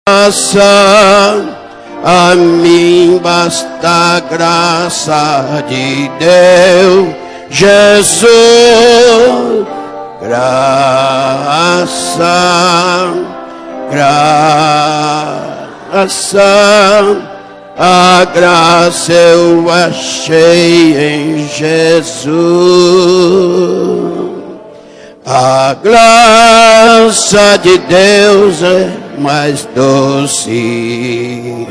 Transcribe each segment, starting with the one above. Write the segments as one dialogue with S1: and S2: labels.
S1: A mim basta a graça de Deus, Jesus. A graça eu achei em Jesus. A graça de Deus é mais doce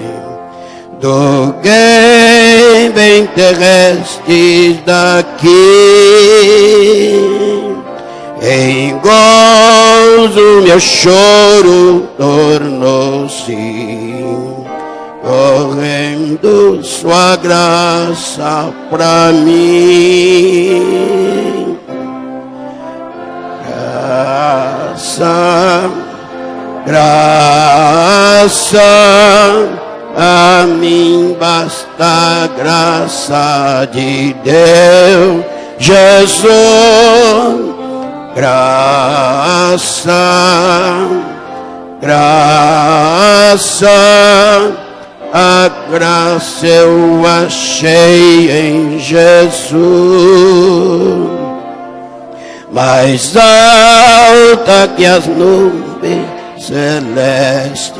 S1: do que bem terrestres daqui. Em gozo meu choro tornou-se, correndo sua graça pra mim. Graça, a mim basta a graça de Deus, Jesus. Graça, a graça eu achei em Jesus. Mais alta que as nuvens celestes,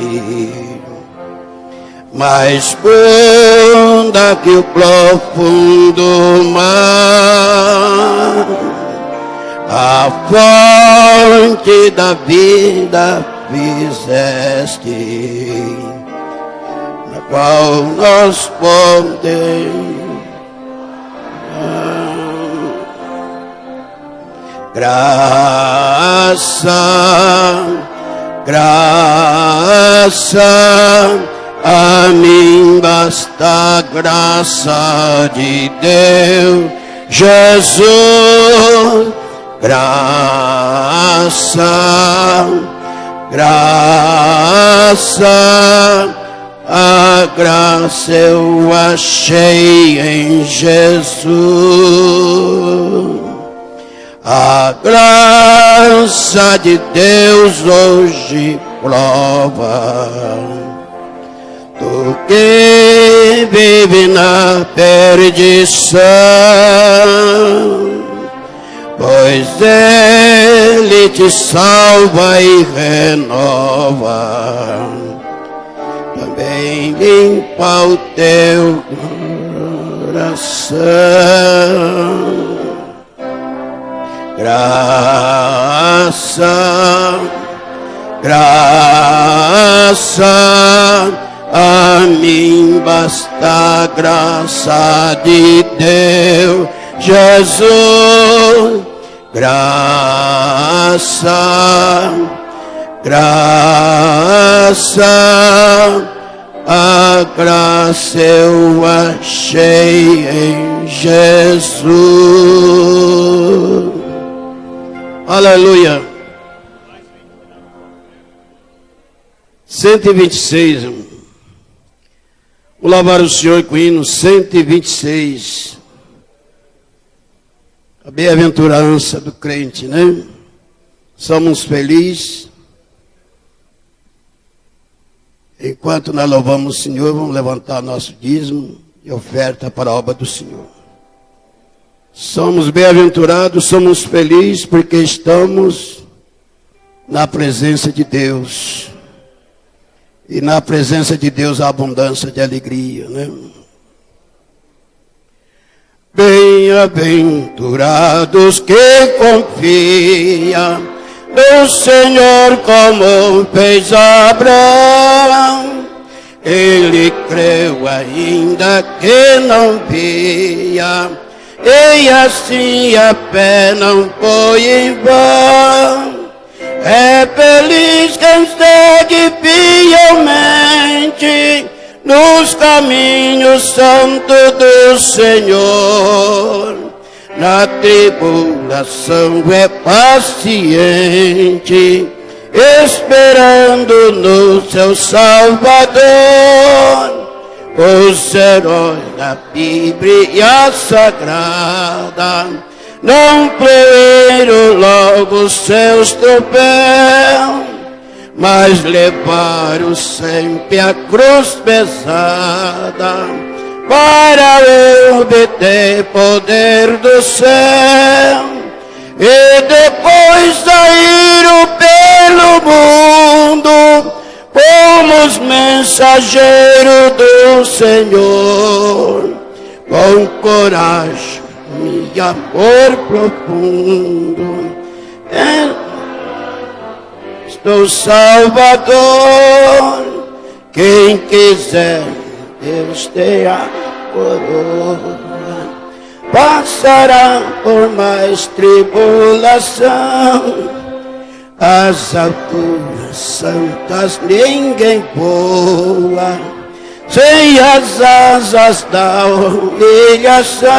S1: mais funda que o profundo mar, a fonte da vida fizeste, na qual nós podemos. Graça, a mim basta a graça de Deus, Jesus. Graça, a graça eu achei em Jesus. A graça de Deus hoje prova do que vive na perdição, pois Ele te salva e renova, também limpa o teu coração. Graça, a mim basta a graça de Deus, Jesus. Graça, a graça eu achei em Jesus. Aleluia. 126. Vou louvar o Senhor com o hino 126. A bem-aventurança do crente, né? Somos felizes. Enquanto nós louvamos o Senhor, vamos levantar nosso dízimo e oferta para a obra do Senhor. Somos bem-aventurados, somos felizes porque estamos na presença de Deus. E na presença de Deus há abundância de alegria, né? Bem-aventurados que confiam no Senhor como fez Abraão. Ele creu ainda que não via, e assim a fé não foi em vão. É feliz quem segue fielmente nos caminhos santos do Senhor. Na tribulação é paciente, esperando no seu Salvador. Os heróis da Bíblia Sagrada não preveram logo seus troféus, mas levaram sempre a cruz pesada para obter poder do céu, e depois saíram pelo mundo como os mensageiros do Senhor, com coragem e amor profundo. Do Salvador, quem quiser Deus tem a coroa, passará por mais tribulação, as alturas santas ninguém voa, sem as asas da humilhação.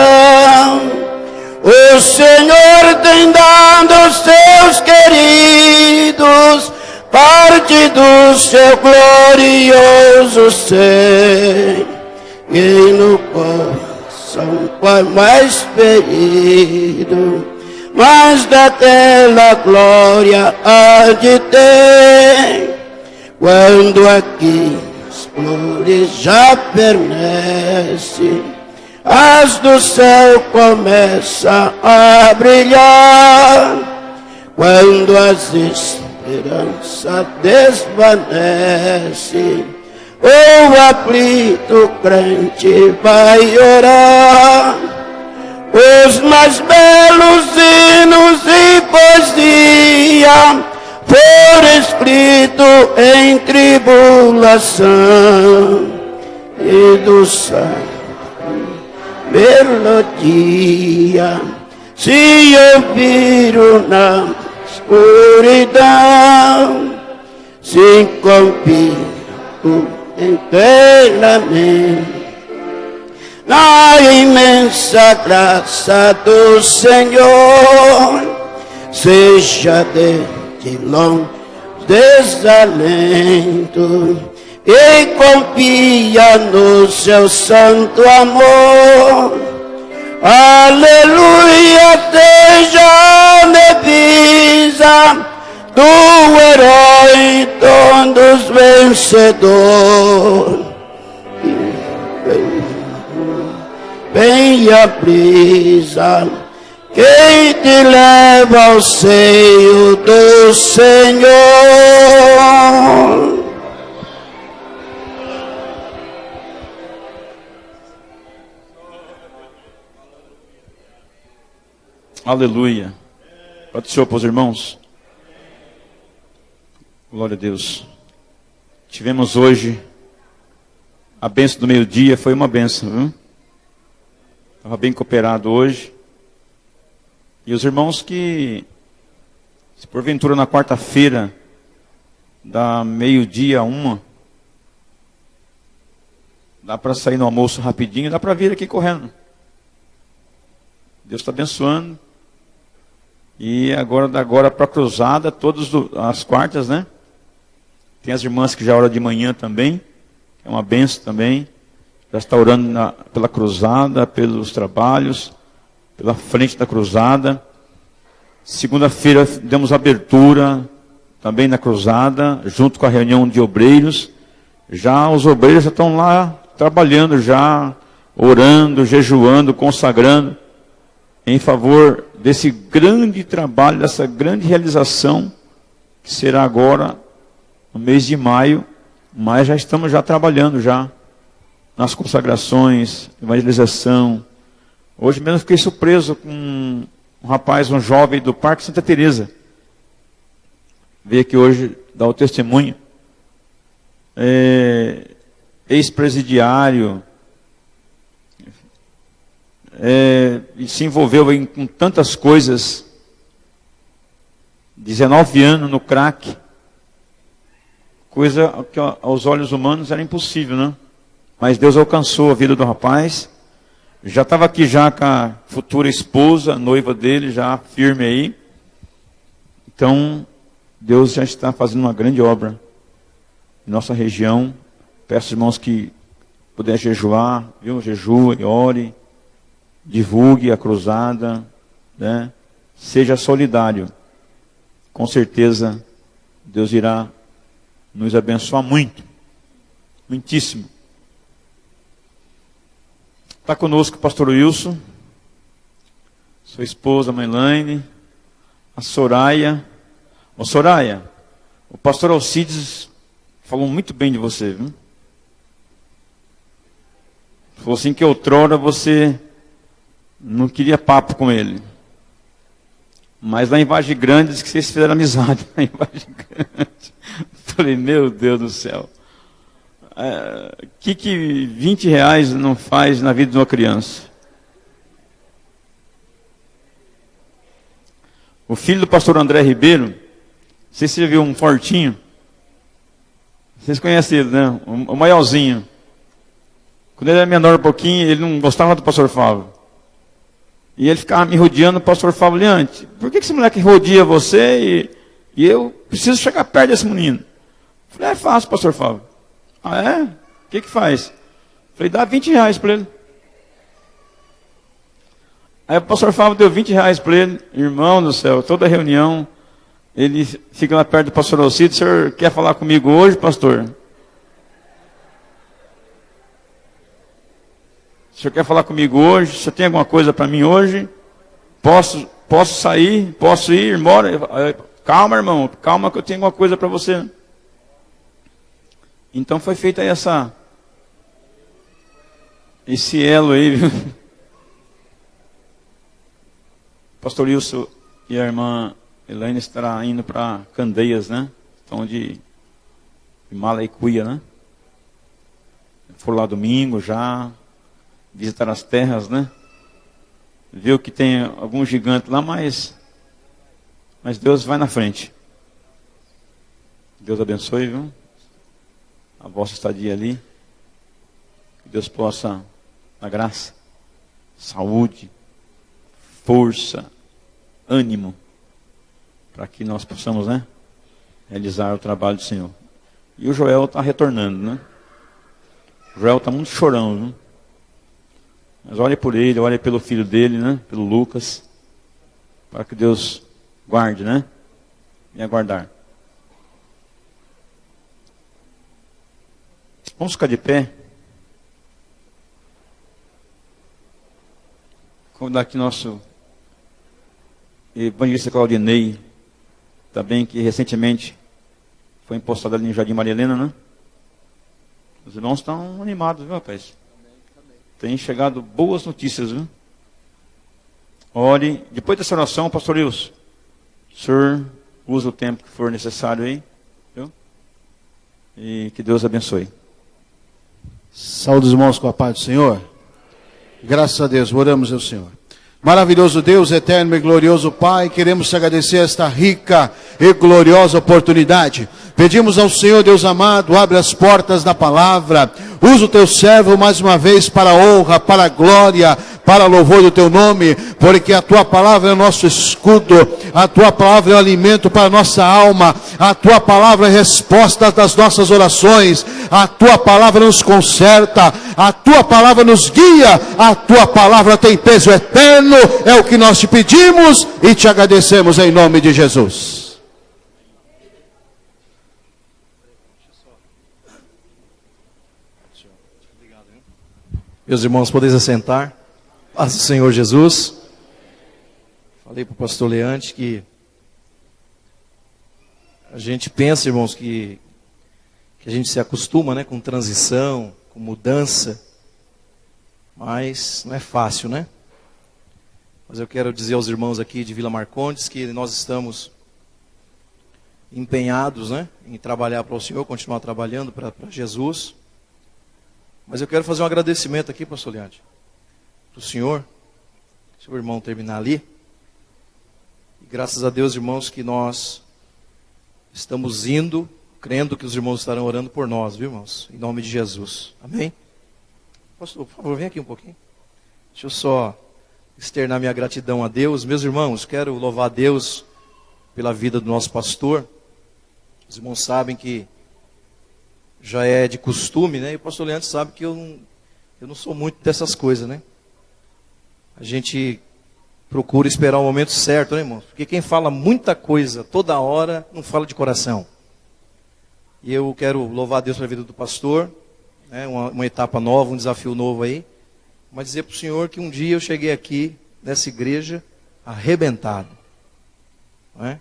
S1: O Senhor tem dado aos seus queridos parte do seu glorioso ser, e no coração foi mais ferido, mas daquela glória há de ter, quando aqui as flores já fernecem, as do céu começam a brilhar, quando as esperanças desvanecem, o aflito crente vai orar. Os mais belos hinos e poesia foram escritos em tribulação, e do céu melodia se ouviram na escuridão, se confiam inteiramente na imensa graça do Senhor. Seja de longe desalento e confia no seu santo amor. Aleluia, seja a defesa do herói, dom dos vencedores. Bem a brisa que te leva ao seio do Senhor.
S2: Aleluia. Pode ser para os irmãos. Glória a Deus. Tivemos hoje a bênção do meio-dia, foi uma bênção, viu? Estava bem cooperado hoje. E os irmãos que, se porventura na quarta-feira, da meio-dia a 1, dá para sair no almoço rapidinho, dá para vir aqui correndo. Deus está abençoando. E agora para a cruzada, todas as quartas, né? Tem as irmãs que já oram de manhã também, é uma benção também. Já está orando pela cruzada, pelos trabalhos, pela frente da cruzada. Segunda-feira demos abertura também na cruzada, junto com a reunião de obreiros. Já os obreiros já estão lá trabalhando, já orando, jejuando, consagrando, em favor desse grande trabalho, dessa grande realização, que será agora no mês de maio, mas já estamos trabalhando já nas consagrações, evangelização. Hoje mesmo fiquei surpreso com um rapaz, um jovem do Parque Santa Teresa. Veio aqui hoje dar o testemunho. Ex-presidiário, e se envolveu com tantas coisas. 19 anos no crack. Coisa que aos olhos humanos era impossível, né? Mas Deus alcançou a vida do rapaz. Já estava aqui já com a futura esposa, noiva dele, já firme aí. Então, Deus já está fazendo uma grande obra em nossa região. Peço, irmãos, que puder jejuar, viu? Jejue, ore, divulgue a cruzada, né? Seja solidário. Com certeza, Deus irá nos abençoar muito, muitíssimo. Está conosco o pastor Wilson, sua esposa, a mãe Elaine, a Soraya. Ô Soraya, o pastor Alcides falou muito bem de você, viu? Falou assim que outrora você não queria papo com ele. Mas lá em Vargem Grande diz que vocês fizeram amizade. Lá em Vargem Grande. Falei, meu Deus do céu. O que R$20 não faz na vida de uma criança? O filho do pastor André Ribeiro, não sei se você viu um fortinho. Vocês conhecem ele, né? O maiorzinho. Quando ele era menor um pouquinho, ele não gostava do pastor Fábio. E ele ficava me rodeando o pastor Fábio Leante. Por que esse moleque rodeia você e eu preciso chegar perto desse menino? Eu falei, é fácil, pastor Fábio. Ah, é? O que faz? Eu falei, dá R$20 para ele. Aí o pastor Fábio deu R$20 para ele. Irmão do céu, toda reunião, ele fica lá perto do pastor Alcides. O senhor quer falar comigo hoje, pastor? O senhor quer falar comigo hoje? O senhor tem alguma coisa para mim hoje? Posso sair? Posso ir embora? Calma, irmão. Calma que eu tenho alguma coisa para você. Então foi feita esse elo aí, viu? Pastor Wilson e a irmã Elaine estarão indo para Candeias, né? Estão de Malaicuia, né? Foram lá domingo já. Visitar as terras, né? Viu que tem algum gigante lá, mas Deus vai na frente. Deus abençoe, viu? A vossa estadia ali. Que Deus possa dar graça, saúde, força, ânimo, para que nós possamos, né? Realizar o trabalho do Senhor. E o Joel está retornando, né? O Joel está muito chorão, viu? Mas olhe por ele, olhe pelo filho dele, né? Pelo Lucas. Para que Deus guarde, né? E aguardar. Vamos ficar de pé. Convidar aqui nosso evangelista Claudinei, também que recentemente foi impostado ali no Jardim Maria Helena, né? Os irmãos estão animados, viu, rapaz? Tem chegado boas notícias, viu? Ore. Depois dessa oração, pastor Wilson, o senhor usa o tempo que for necessário aí, viu? E que Deus abençoe.
S3: Saúde os irmãos com a paz do Senhor. Graças a Deus, oramos ao Senhor. Maravilhoso Deus, eterno e glorioso Pai, queremos te agradecer esta rica e gloriosa oportunidade. Pedimos ao Senhor, Deus amado, abre as portas da palavra, usa o teu servo mais uma vez para a honra, para a glória, para o louvor do teu nome, porque a tua palavra é o nosso escudo, a tua palavra é o alimento para a nossa alma, a tua palavra é a resposta das nossas orações, a tua palavra nos conserta, a tua palavra nos guia, a tua palavra tem peso eterno, é o que nós te pedimos e te agradecemos em nome de Jesus.
S4: Meus irmãos, podeis assentar. Paz do Senhor Jesus. Falei para o pastor Leante que a gente pensa, irmãos, que a gente se acostuma, né, com transição, com mudança, mas não é fácil, né? Mas eu quero dizer aos irmãos aqui de Vila Marcondes que nós estamos empenhados, né, em trabalhar para o Senhor, continuar trabalhando para Jesus. Mas eu quero fazer um agradecimento aqui, pastor Leante, para o senhor, se o irmão terminar ali. E graças a Deus, irmãos, que nós estamos indo, crendo que os irmãos estarão orando por nós, viu, irmãos? Em nome de Jesus. Amém? Pastor, por favor, vem aqui um pouquinho. Deixa eu só externar minha gratidão a Deus. Meus irmãos, quero louvar a Deus pela vida do nosso pastor. Os irmãos sabem que já é de costume, né? E o pastor Leandro sabe que eu não sou muito dessas coisas, né? A gente procura esperar o momento certo, né, irmão? Porque quem fala muita coisa toda hora não fala de coração. E eu quero louvar a Deus pela vida do pastor, né, uma etapa nova, um desafio novo aí. Mas dizer para o senhor que um dia eu cheguei aqui, nessa igreja, arrebentado. Não é?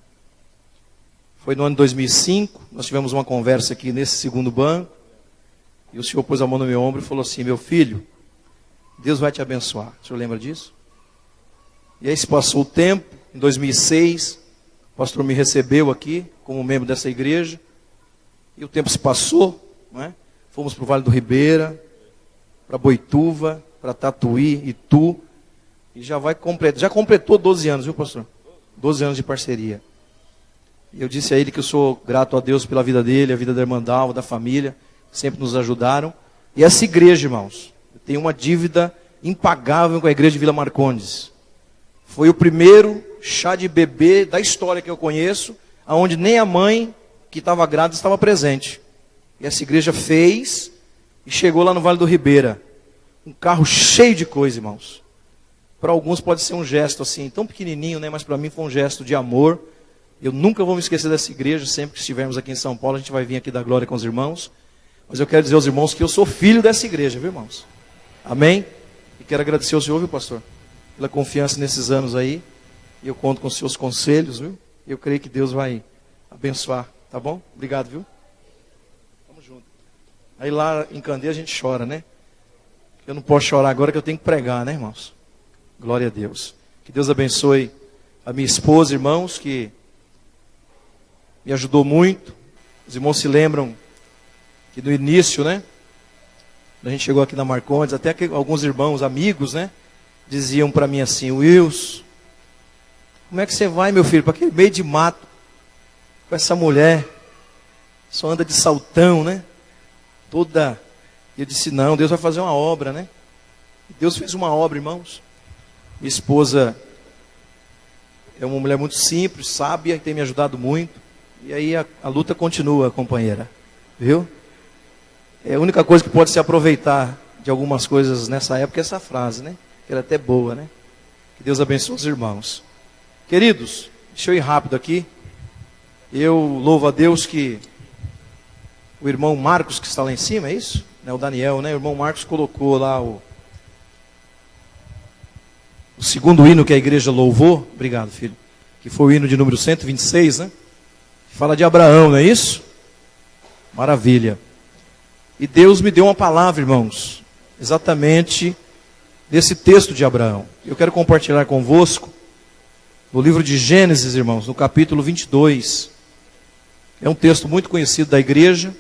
S4: Foi no ano de 2005, nós tivemos uma conversa aqui nesse segundo banco. E o senhor pôs a mão no meu ombro e falou assim: meu filho, Deus vai te abençoar. O senhor lembra disso? E aí se passou o tempo, em 2006, o pastor me recebeu aqui como membro dessa igreja. E o tempo se passou, não é? Fomos para o Vale do Ribeira, para Boituva, para Tatuí, Itu. E já completou 12 anos, viu, pastor? 12 anos de parceria. E eu disse a ele que eu sou grato a Deus pela vida dele, a vida da irmã Dalva, da família, que sempre nos ajudaram. E essa igreja, irmãos, tem uma dívida impagável com a igreja de Vila Marcondes. Foi o primeiro chá de bebê da história que eu conheço, onde nem a mãe que estava grávida estava presente. E essa igreja fez e chegou lá no Vale do Ribeira. Um carro cheio de coisa, irmãos. Para alguns pode ser um gesto assim, tão pequenininho, né? Mas para mim foi um gesto de amor. Eu nunca vou me esquecer dessa igreja. Sempre que estivermos aqui em São Paulo, a gente vai vir aqui dar glória com os irmãos. Mas eu quero dizer aos irmãos que eu sou filho dessa igreja, viu, irmãos? Amém? E quero agradecer ao senhor, viu, pastor? Pela confiança nesses anos aí. E eu conto com os seus conselhos, viu? Eu creio que Deus vai abençoar, tá bom? Obrigado, viu? Tamo junto. Aí lá em Candeia a gente chora, né? Eu não posso chorar agora que eu tenho que pregar, né, irmãos? Glória a Deus. Que Deus abençoe a minha esposa, irmãos, que me ajudou muito. Os irmãos se lembram que no início, né? Quando a gente chegou aqui na Marcondes, até que alguns irmãos, amigos, né? Diziam para mim assim: Wilson, como é que você vai, meu filho, para aquele meio de mato, com essa mulher, só anda de saltão, né? Toda... E eu disse: não, Deus vai fazer uma obra, né? E Deus fez uma obra, irmãos. Minha esposa é uma mulher muito simples, sábia, que tem me ajudado muito. E aí a luta continua, companheira. Viu? É a única coisa que pode se aproveitar de algumas coisas nessa época é essa frase, né? Que era até boa, né? Que Deus abençoe os irmãos. Queridos, deixa eu ir rápido aqui. Eu louvo a Deus que o irmão Marcos, que está lá em cima, é isso? O Daniel, né? O irmão Marcos colocou lá o segundo hino que a igreja louvou. Obrigado, filho. Que foi o hino de número 126, né? Fala de Abraão, não é isso? Maravilha. E Deus me deu uma palavra, irmãos, exatamente desse texto de Abraão. Eu quero compartilhar convosco no livro de Gênesis, irmãos, no capítulo 22. É um texto muito conhecido da igreja.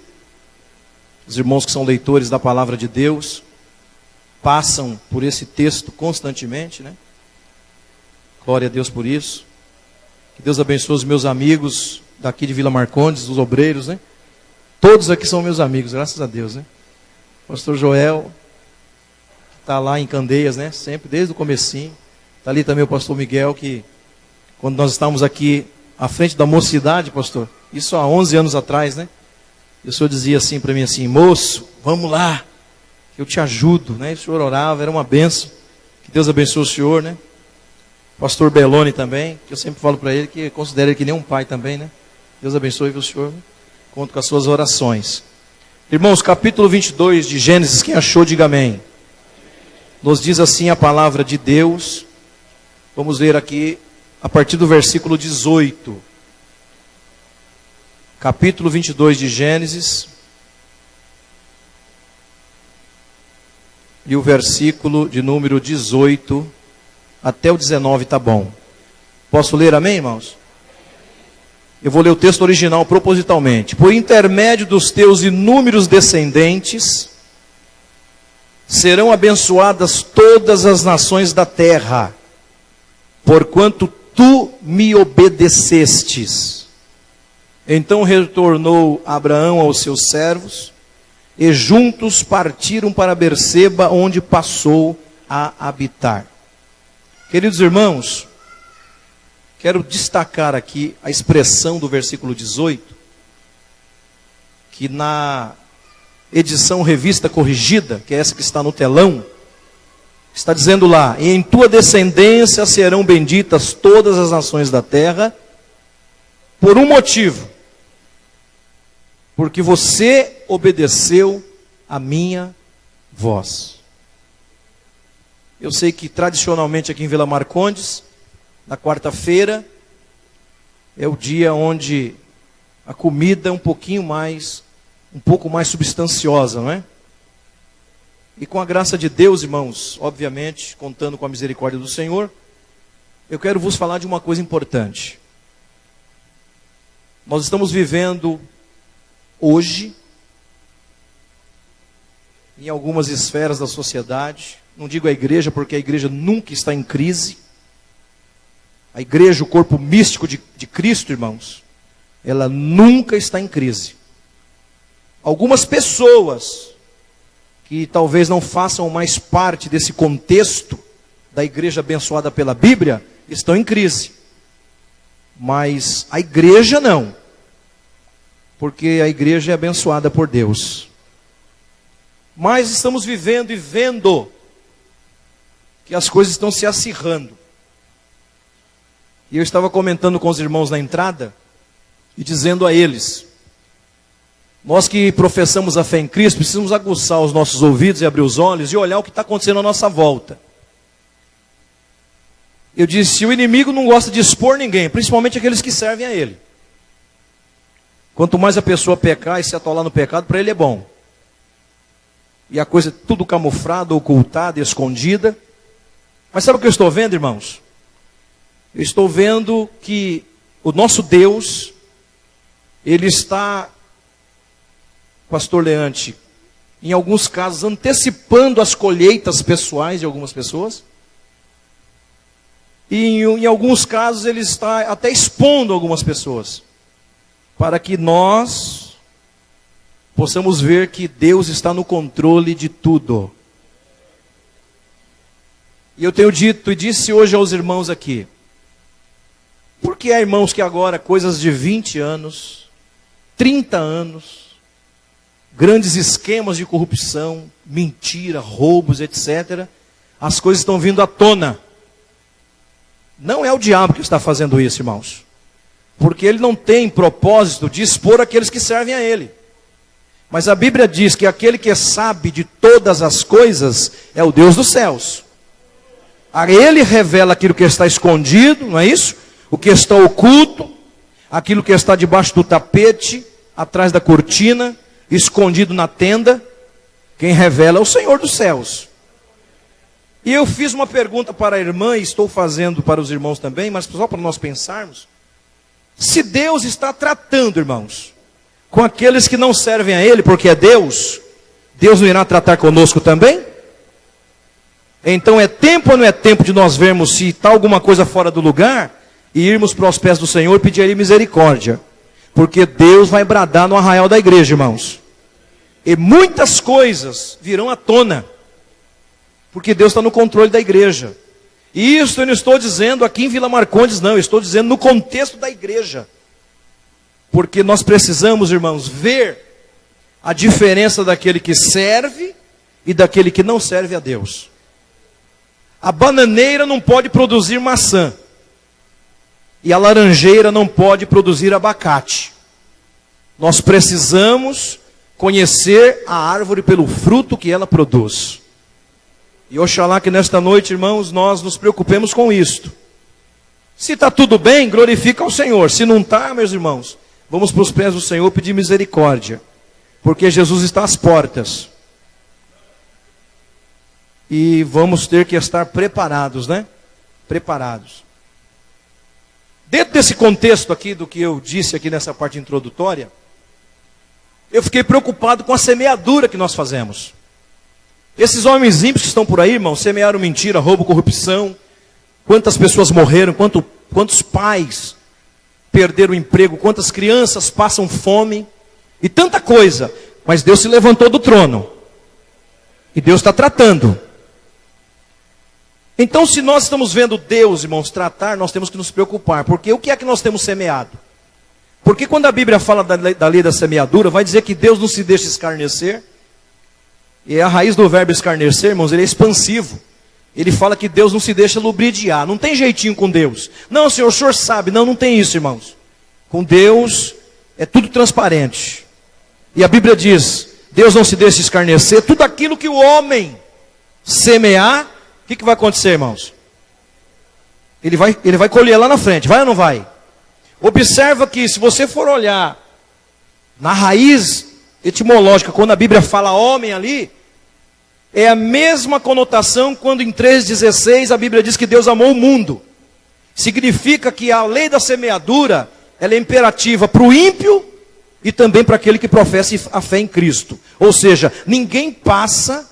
S4: Os irmãos que são leitores da palavra de Deus passam por esse texto constantemente, né? Glória a Deus por isso. Que Deus abençoe os meus amigos daqui de Vila Marcondes, os obreiros, né? Todos aqui são meus amigos, graças a Deus, né? Pastor Joel, que está lá em Candeias, né? Sempre, desde o comecinho. Está ali também o pastor Miguel, que quando nós estávamos aqui à frente da mocidade, pastor, isso há 11 anos atrás, né? E o senhor dizia assim para mim assim: moço, vamos lá, eu te ajudo, né? E o senhor orava, era uma benção. Que Deus abençoe o senhor, né? Pastor Beloni também, que eu sempre falo para ele que considero ele que nem um pai também, né? Deus abençoe o senhor, né? Conto com as suas orações. Irmãos, capítulo 22 de Gênesis, quem achou, diga amém. Nos diz assim a palavra de Deus. Vamos ler aqui a partir do versículo 18. Capítulo 22 de Gênesis. E o versículo de número 18 até o 19 tá bom. Posso ler, amém, irmãos? Eu vou ler o texto original propositalmente. Por intermédio dos teus inúmeros descendentes, serão abençoadas todas as nações da terra, porquanto tu me obedecestes. Então retornou Abraão aos seus servos, e juntos partiram para Berseba, onde passou a habitar. Queridos irmãos, quero destacar aqui a expressão do versículo 18, que na edição revista corrigida, que é essa que está no telão, está dizendo lá: e em tua descendência serão benditas todas as nações da terra, por um motivo. porque você obedeceu a minha voz. Eu sei que tradicionalmente aqui em Vila Marcondes, na quarta-feira, é o dia onde a comida é um pouco mais substanciosa, não é? E com a graça de Deus, irmãos, obviamente, contando com a misericórdia do Senhor, eu quero vos falar de uma coisa importante. Nós estamos vivendo hoje, em algumas esferas da sociedade, não digo a igreja, porque a igreja nunca está em crise. A igreja, o corpo místico de Cristo, irmãos, ela nunca está em crise. Algumas pessoas que talvez não façam mais parte desse contexto da igreja abençoada pela Bíblia, estão em crise. Mas a igreja não, porque a igreja é abençoada por Deus. Mas estamos vivendo e vendo que as coisas estão se acirrando. E eu estava comentando com os irmãos na entrada e dizendo a eles: nós que professamos a fé em Cristo, precisamos aguçar os nossos ouvidos e abrir os olhos e olhar o que está acontecendo à nossa volta. Eu disse: o inimigo não gosta de expor ninguém, principalmente aqueles que servem a ele. Quanto mais a pessoa pecar e se atolar no pecado, para ele é bom. E a coisa é tudo camuflada, ocultada, escondida. Mas sabe o que eu estou vendo, irmãos? Eu estou vendo que o nosso Deus, Ele está, pastor Leante, em alguns casos antecipando as colheitas pessoais de algumas pessoas. E em alguns casos Ele está até expondo algumas pessoas, para que nós possamos ver que Deus está no controle de tudo. E eu tenho dito e disse hoje aos irmãos aqui, porque há irmãos que agora, coisas de 20 anos, 30 anos, grandes esquemas de corrupção, mentira, roubos, etc., as coisas estão vindo à tona. Não é o diabo que está fazendo isso, irmãos, porque ele não tem propósito de expor aqueles que servem a ele. Mas a Bíblia diz que aquele que sabe de todas as coisas é o Deus dos céus. A Ele revela aquilo que está escondido, não é isso? O que está oculto, aquilo que está debaixo do tapete, atrás da cortina, escondido na tenda. Quem revela é o Senhor dos céus. E eu fiz uma pergunta para a irmã, e estou fazendo para os irmãos também, mas só para nós pensarmos. Se Deus está tratando, irmãos, com aqueles que não servem a Ele, porque é Deus, Deus não irá tratar conosco também? Então é tempo ou não é tempo de nós vermos se está alguma coisa fora do lugar e irmos para os pés do Senhor e pedir a Ele misericórdia? Porque Deus vai bradar no arraial da igreja, irmãos. E muitas coisas virão à tona, porque Deus está no controle da igreja. E isso eu não estou dizendo aqui em Vila Marcondes, não. Eu estou dizendo no contexto da igreja. Porque nós precisamos, irmãos, ver a diferença daquele que serve e daquele que não serve a Deus. A bananeira não pode produzir maçã. E a laranjeira não pode produzir abacate. Nós precisamos conhecer a árvore pelo fruto que ela produz. E oxalá que nesta noite, irmãos, nós nos preocupemos com isto. Se está tudo bem, glorifica ao Senhor. Se não está, meus irmãos, vamos para os pés do Senhor pedir misericórdia. Porque Jesus está às portas. E vamos ter que estar preparados, né? Preparados. Dentro desse contexto aqui, do que eu disse aqui nessa parte introdutória, eu fiquei preocupado com a semeadura que nós fazemos. Esses homens ímpios que estão por aí, irmão, semearam mentira, roubo, corrupção. Quantas pessoas morreram, quantos pais perderam o emprego, quantas crianças passam fome, e tanta coisa. Mas Deus se levantou do trono. E Deus está tratando. Então, se nós estamos vendo Deus, irmãos, tratar, nós temos que nos preocupar. Porque o que é que nós temos semeado? Porque quando a Bíblia fala da lei da semeadura, vai dizer que Deus não se deixa escarnecer. E a raiz do verbo escarnecer, irmãos, ele é expansivo. Ele fala que Deus não se deixa lubridiar. Não tem jeitinho com Deus. Não, Senhor, o Senhor sabe. Não tem isso, irmãos. Com Deus é tudo transparente. E a Bíblia diz, Deus não se deixa escarnecer, tudo aquilo que o homem semear, o que vai acontecer, irmãos? Ele vai colher lá na frente, vai ou não vai? Observa que se você for olhar na raiz etimológica, quando a Bíblia fala homem ali, é a mesma conotação quando em 3,16 a Bíblia diz que Deus amou o mundo. Significa que a lei da semeadura, ela é imperativa para o ímpio e também para aquele que professa a fé em Cristo. Ou seja, ninguém passa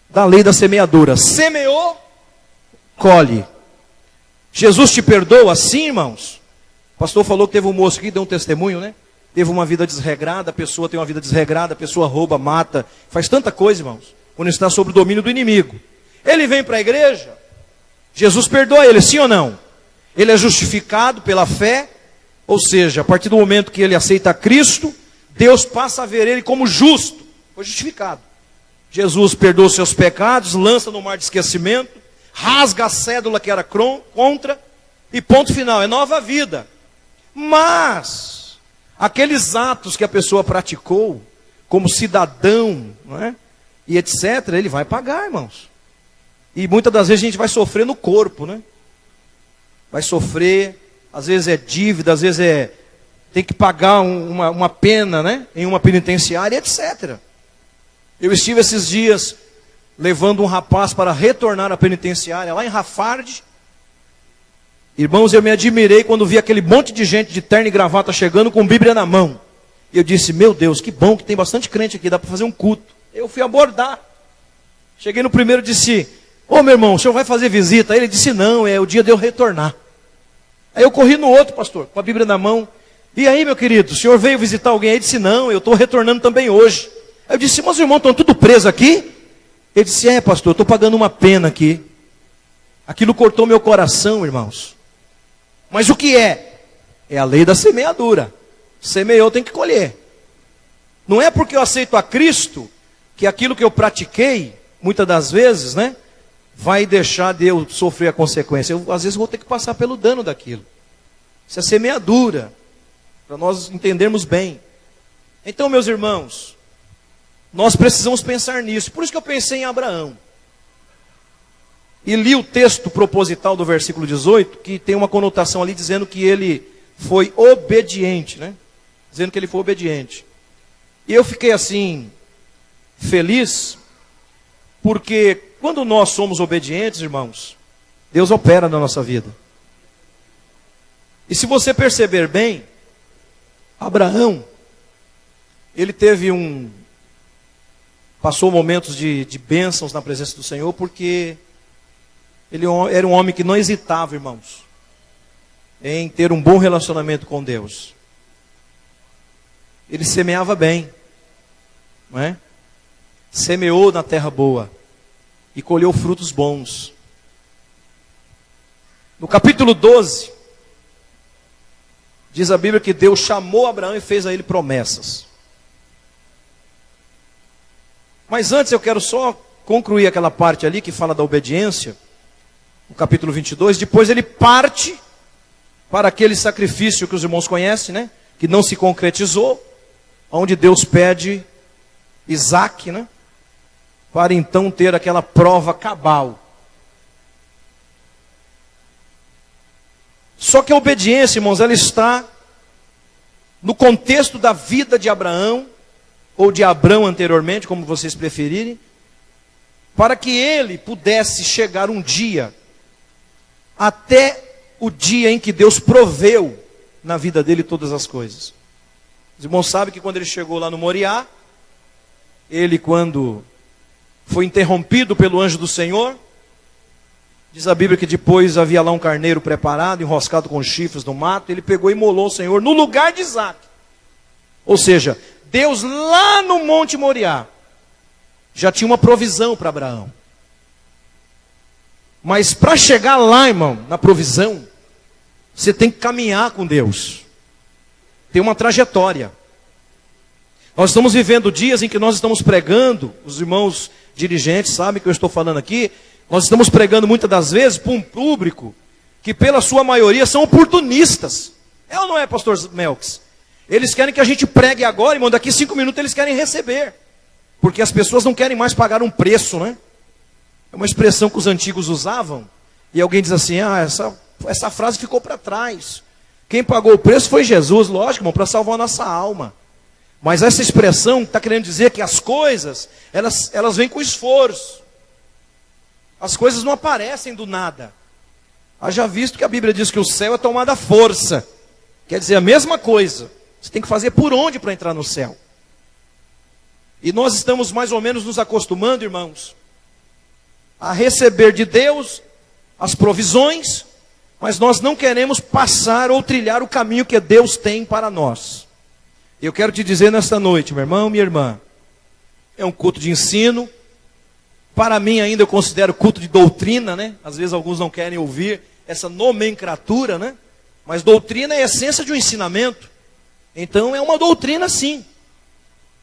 S4: da lei da semeadura. Semeou, colhe. Jesus te perdoa? Sim, irmãos. O pastor falou que teve um moço aqui, deu um testemunho, né? Teve uma vida desregrada, a pessoa tem uma vida desregrada, a pessoa rouba, mata, faz tanta coisa, irmãos, quando está sob o domínio do inimigo. Ele vem para a igreja, Jesus perdoa ele, sim ou não? Ele é justificado pela fé, ou seja, a partir do momento que ele aceita Cristo, Deus passa a ver ele como justo, foi justificado. Jesus perdoa os seus pecados, lança no mar de esquecimento, rasga a cédula que era contra, e ponto final, é nova vida. Mas aqueles atos que a pessoa praticou, como cidadão, não é? E etc., ele vai pagar, irmãos. E muitas das vezes a gente vai sofrer no corpo, né? Vai sofrer, às vezes é dívida, às vezes tem que pagar uma pena, né? Em uma penitenciária, etc. Eu estive esses dias levando um rapaz para retornar à penitenciária, lá em Rafard. Irmãos, eu me admirei quando vi aquele monte de gente de terno e gravata chegando com Bíblia na mão. E eu disse, meu Deus, que bom que tem bastante crente aqui, dá para fazer um culto. Eu fui abordar. Cheguei no primeiro e disse, ô meu irmão, o senhor vai fazer visita? Ele disse, não, é o dia de eu retornar. Aí eu corri no outro, pastor, com a Bíblia na mão. E aí, meu querido, o senhor veio visitar alguém? Ele disse, não, eu estou retornando também hoje. Aí eu disse, mas os irmãos estão tudo presos aqui? Ele disse, pastor, eu estou pagando uma pena aqui. Aquilo cortou meu coração, irmãos. Mas o que é? É a lei da semeadura. Semeou, tem que colher. Não é porque eu aceito a Cristo que aquilo que eu pratiquei, muitas das vezes, né, vai deixar de eu sofrer a consequência. Eu, às vezes, vou ter que passar pelo dano daquilo. Isso é semeadura, para nós entendermos bem. Então, meus irmãos, nós precisamos pensar nisso. Por isso que eu pensei em Abraão. E li o texto proposital do versículo 18, que tem uma conotação ali dizendo que ele foi obediente, né? Dizendo que ele foi obediente. E eu fiquei assim, feliz, porque quando nós somos obedientes, irmãos, Deus opera na nossa vida. E se você perceber bem, Abraão, ele passou momentos de bênçãos na presença do Senhor, porque ele era um homem que não hesitava, irmãos, em ter um bom relacionamento com Deus. Ele semeava bem, não é? Semeou na terra boa e colheu frutos bons. No capítulo 12, diz a Bíblia que Deus chamou Abraão e fez a ele promessas. Mas antes eu quero só concluir aquela parte ali que fala da obediência. No capítulo 22, depois ele parte para aquele sacrifício que os irmãos conhecem, né? Que não se concretizou, onde Deus pede Isaque, né? Para então ter aquela prova cabal. Só que a obediência, irmãos, ela está no contexto da vida de Abraão, ou de Abrão anteriormente, como vocês preferirem, para que ele pudesse chegar um dia até o dia em que Deus proveu na vida dele todas as coisas. Os irmãos sabem que quando ele chegou lá no Moriá, ele quando foi interrompido pelo anjo do Senhor, diz a Bíblia que depois havia lá um carneiro preparado, enroscado com chifres no mato, ele pegou e imolou o Senhor no lugar de Isaque. Ou seja, Deus lá no Monte Moriá já tinha uma provisão para Abraão. Mas para chegar lá, irmão, na provisão, você tem que caminhar com Deus. Tem uma trajetória. Nós estamos vivendo dias em que nós estamos pregando, os irmãos dirigentes sabem que eu estou falando aqui, nós estamos pregando muitas das vezes para um público que pela sua maioria são oportunistas. É ou não é, pastor Melks? Eles querem que a gente pregue agora, irmão, daqui 5 minutos eles querem receber. Porque as pessoas não querem mais pagar um preço, né? É uma expressão que os antigos usavam. E alguém diz assim, essa frase ficou para trás. Quem pagou o preço foi Jesus, lógico, irmão, para salvar a nossa alma. Mas essa expressão está querendo dizer que as coisas, elas vêm com esforço. As coisas não aparecem do nada. Haja visto que a Bíblia diz que o céu é tomado à força. Quer dizer, a mesma coisa. Você tem que fazer por onde para entrar no céu? E nós estamos mais ou menos nos acostumando, irmãos, a receber de Deus as provisões, mas nós não queremos passar ou trilhar o caminho que Deus tem para nós. Eu quero te dizer nesta noite, meu irmão, minha irmã, é um culto de ensino. Para mim ainda eu considero culto de doutrina, né? Às vezes alguns não querem ouvir essa nomenclatura, né? Mas doutrina é a essência de um ensinamento. Então é uma doutrina sim.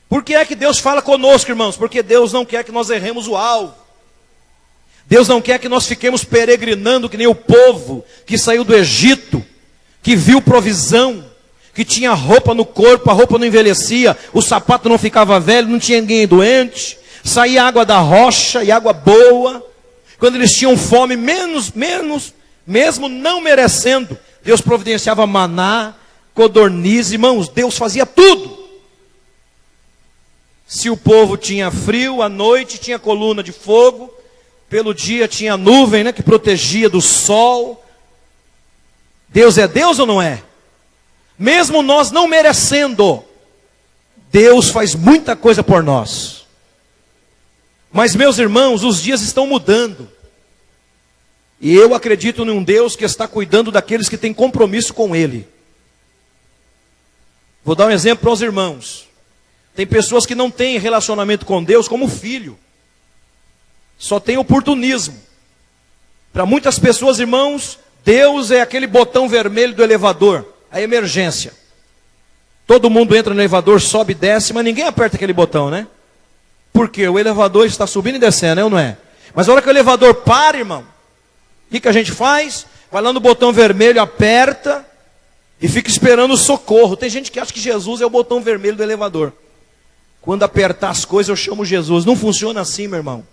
S4: Por que é que Deus fala conosco, irmãos? Porque Deus não quer que nós erremos o alvo. Deus não quer que nós fiquemos peregrinando que nem o povo que saiu do Egito, que viu provisão, que tinha roupa no corpo, a roupa não envelhecia, o sapato não ficava velho, não tinha ninguém doente, saía água da rocha e água boa. Quando eles tinham fome, mesmo não merecendo, Deus providenciava maná, codorniz, irmãos, Deus fazia tudo. Se o povo tinha frio, à noite tinha coluna de fogo, pelo dia tinha nuvem, né, que protegia do sol. Deus é Deus ou não é? Mesmo nós não merecendo, Deus faz muita coisa por nós. Mas meus irmãos, os dias estão mudando. E eu acredito em um Deus que está cuidando daqueles que têm compromisso com Ele. Vou dar um exemplo para os irmãos. Tem pessoas que não têm relacionamento com Deus como filho. Só tem oportunismo. Para muitas pessoas, irmãos, Deus é aquele botão vermelho do elevador, a emergência. Todo mundo entra no elevador, sobe e desce, mas ninguém aperta aquele botão, né? Porque o elevador está subindo e descendo, é ou não é? Mas a hora que o elevador para, irmão, o que a gente faz? Vai lá no botão vermelho, aperta e fica esperando o socorro. Tem gente que acha que Jesus é o botão vermelho do elevador. Quando apertar as coisas, eu chamo Jesus. Não funciona assim, meu irmão.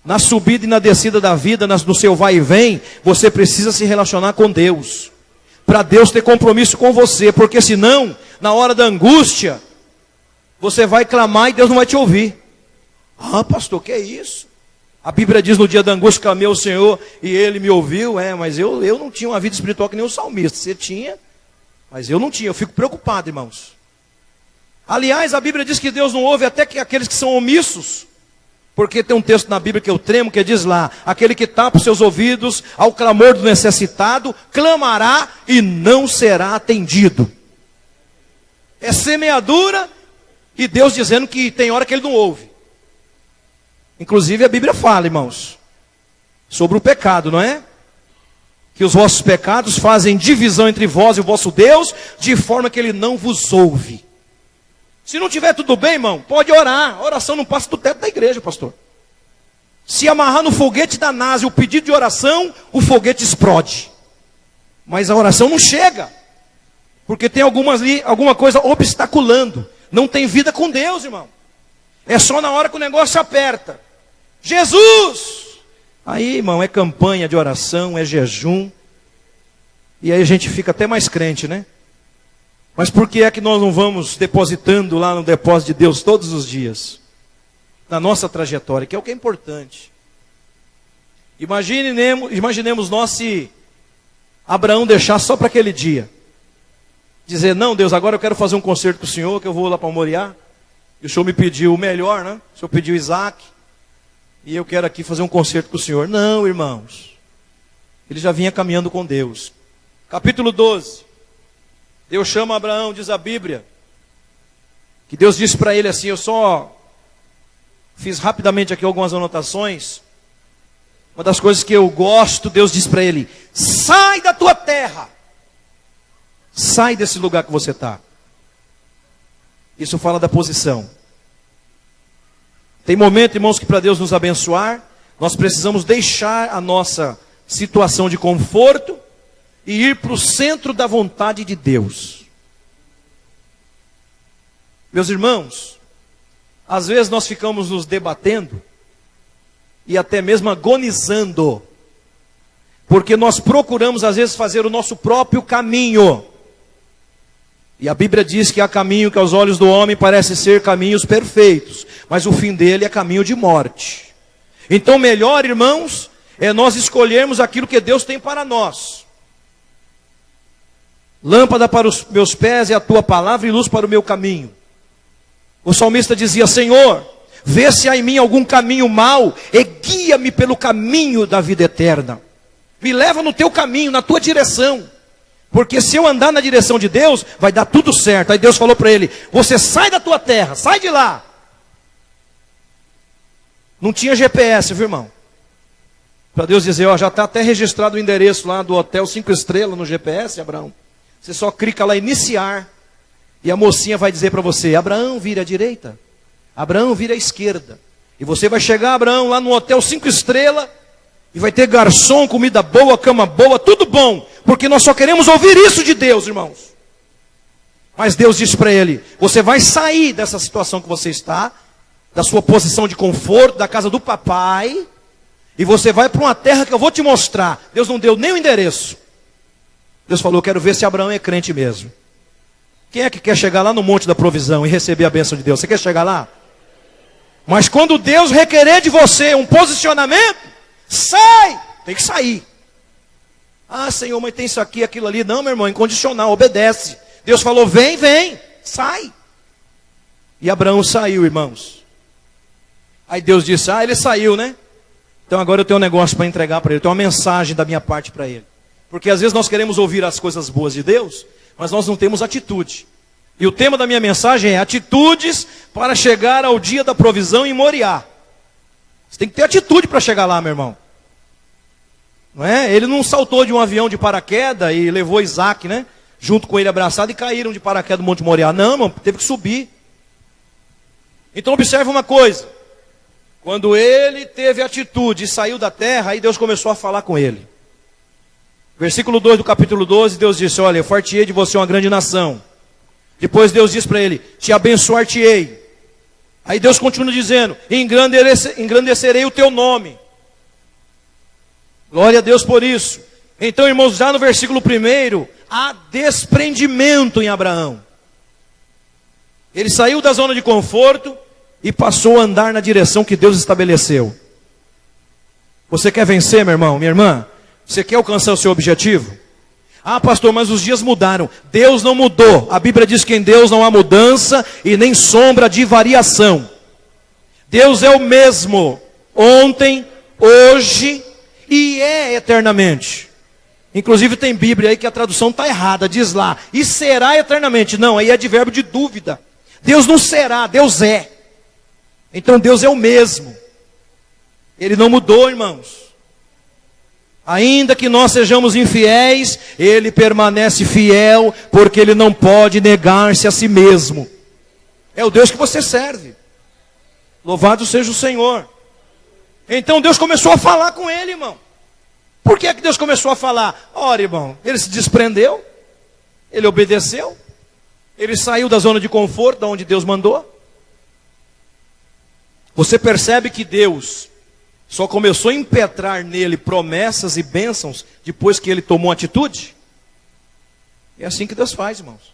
S4: Na subida e na descida da vida, no seu vai e vem, você precisa se relacionar com Deus. Para Deus ter compromisso com você. Porque senão, na hora da angústia, você vai clamar e Deus não vai te ouvir. Ah, pastor, que é isso? A Bíblia diz no dia da angústia, clamei ao Senhor e Ele me ouviu. Mas eu não tinha uma vida espiritual que nem o salmista. Você tinha, mas eu não tinha. Eu fico preocupado, irmãos. Aliás, a Bíblia diz que Deus não ouve até que aqueles que são omissos. Porque tem um texto na Bíblia que eu tremo, que diz lá, aquele que tapa os seus ouvidos ao clamor do necessitado, clamará e não será atendido. É semeadura e Deus dizendo que tem hora que Ele não ouve. Inclusive a Bíblia fala, irmãos, sobre o pecado, não é? Que os vossos pecados fazem divisão entre vós e o vosso Deus, de forma que Ele não vos ouve. Se não tiver tudo bem, irmão, pode orar. A oração não passa do teto da igreja, pastor. Se amarrar no foguete da NASA o pedido de oração, o foguete explode. Mas a oração não chega. Porque tem alguma coisa obstaculando. Não tem vida com Deus, irmão. É só na hora que o negócio aperta. Jesus! Aí, irmão, é campanha de oração, é jejum. E aí a gente fica até mais crente, né? Mas por que é que nós não vamos depositando lá no depósito de Deus todos os dias? Na nossa trajetória, que é o que é importante. Imaginemos nós se Abraão deixar só para aquele dia. Dizer, não, Deus, agora eu quero fazer um concerto com o Senhor, que eu vou lá para Moriá. E o Senhor me pediu o melhor, né? O Senhor pediu Isaac. E eu quero aqui fazer um concerto com o Senhor. Não, irmãos. Ele já vinha caminhando com Deus. Capítulo 12. Deus chama Abraão, diz a Bíblia, que Deus disse para ele assim, eu só fiz rapidamente aqui algumas anotações. Uma das coisas que eu gosto, Deus diz para ele, sai da tua terra. Sai desse lugar que você está. Isso fala da posição. Tem momento, irmãos, que para Deus nos abençoar, nós precisamos deixar a nossa situação de conforto e ir para o centro da vontade de Deus. Meus irmãos, às vezes nós ficamos nos debatendo e até mesmo agonizando, porque nós procuramos às vezes fazer o nosso próprio caminho. E a Bíblia diz que há caminho que aos olhos do homem parece ser caminhos perfeitos, mas o fim dele é caminho de morte. Então melhor, irmãos, é nós escolhermos aquilo que Deus tem para nós. Lâmpada para os meus pés é a tua palavra e luz para o meu caminho. O salmista dizia: Senhor, vê se há em mim algum caminho mau e guia-me pelo caminho da vida eterna. Me leva no teu caminho, na tua direção. Porque se eu andar na direção de Deus, vai dar tudo certo. Aí Deus falou para ele: você sai da tua terra, sai de lá. Não tinha GPS, viu, irmão? Para Deus dizer: ó, já está até registrado o endereço lá do hotel 5 estrelas no GPS, Abraão. Você só clica lá, iniciar. E a mocinha vai dizer para você: Abraão, vira à direita. Abraão, vira à esquerda. E você vai chegar, Abraão, lá no hotel 5 estrelas. E vai ter garçom, comida boa, cama boa, tudo bom. Porque nós só queremos ouvir isso de Deus, irmãos. Mas Deus disse para ele: você vai sair dessa situação que você está, da sua posição de conforto, da casa do papai, e você vai para uma terra que eu vou te mostrar. Deus não deu nem o endereço. Deus falou: eu quero ver se Abraão é crente mesmo. Quem é que quer chegar lá no Monte da Provisão e receber a bênção de Deus? Você quer chegar lá? Mas quando Deus requerer de você um posicionamento, sai! Tem que sair. Ah, Senhor, mas tem isso aqui, aquilo ali. Não, meu irmão, incondicional, obedece. Deus falou: vem, vem, sai. E Abraão saiu, irmãos. Aí Deus disse: ah, ele saiu, né? Então agora eu tenho um negócio para entregar para ele. Eu tenho uma mensagem da minha parte para ele. Porque às vezes nós queremos ouvir as coisas boas de Deus, mas nós não temos atitude. E o tema da minha mensagem é atitudes para chegar ao dia da provisão em Moriá. Você tem que ter atitude para chegar lá, meu irmão. Não é? Ele não saltou de um avião de paraquedas e levou Isaac, né? Junto com ele abraçado, e caíram de paraquedas do Monte Moriá. Não, irmão, teve que subir. Então observe uma coisa. Quando ele teve atitude e saiu da terra, aí Deus começou a falar com ele. Versículo 2 do capítulo 12, Deus disse: olha, eu fartei de você uma grande nação. Depois Deus disse para ele: te abençoar-te-ei. Aí Deus continua dizendo: engrandecerei o teu nome. Glória a Deus por isso. Então, irmãos, já no versículo 1, há desprendimento em Abraão. Ele saiu da zona de conforto e passou a andar na direção que Deus estabeleceu. Você quer vencer, meu irmão, minha irmã? Você quer alcançar o seu objetivo? Ah, pastor, mas os dias mudaram. Deus não mudou. A Bíblia diz que em Deus não há mudança e nem sombra de variação. Deus é o mesmo ontem, hoje e é eternamente. Inclusive tem Bíblia aí que a tradução está errada. Diz lá: e será eternamente. Não, aí é de verbo de dúvida. Deus não será, Deus é. Então Deus é o mesmo. Ele não mudou, irmãos. Ainda que nós sejamos infiéis, Ele permanece fiel, porque Ele não pode negar-se a si mesmo. É o Deus que você serve. Louvado seja o Senhor. Então Deus começou a falar com ele, irmão. Por que é que Deus começou a falar? Ora, irmão, ele se desprendeu, ele obedeceu, ele saiu da zona de conforto, da onde Deus mandou. Você percebe que Deus só começou a impetrar nele promessas e bênçãos depois que ele tomou atitude? É assim que Deus faz, irmãos.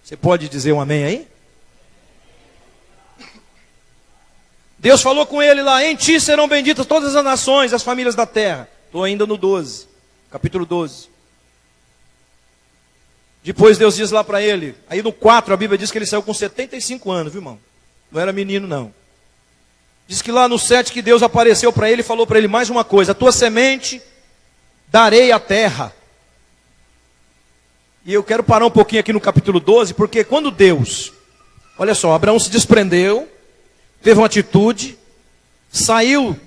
S4: Você pode dizer um amém aí? Deus falou com ele lá: em ti serão benditas todas as nações, as famílias da terra. Estou ainda no 12, capítulo 12. Depois Deus diz lá para ele, aí no 4 a Bíblia diz que ele saiu com 75 anos, viu, irmão? Não era menino não. Diz que lá no 7 que Deus apareceu para ele e falou para ele mais uma coisa: a tua semente darei à terra. E eu quero parar um pouquinho aqui no capítulo 12, porque quando Deus, olha só, Abraão se desprendeu, teve uma atitude, saiu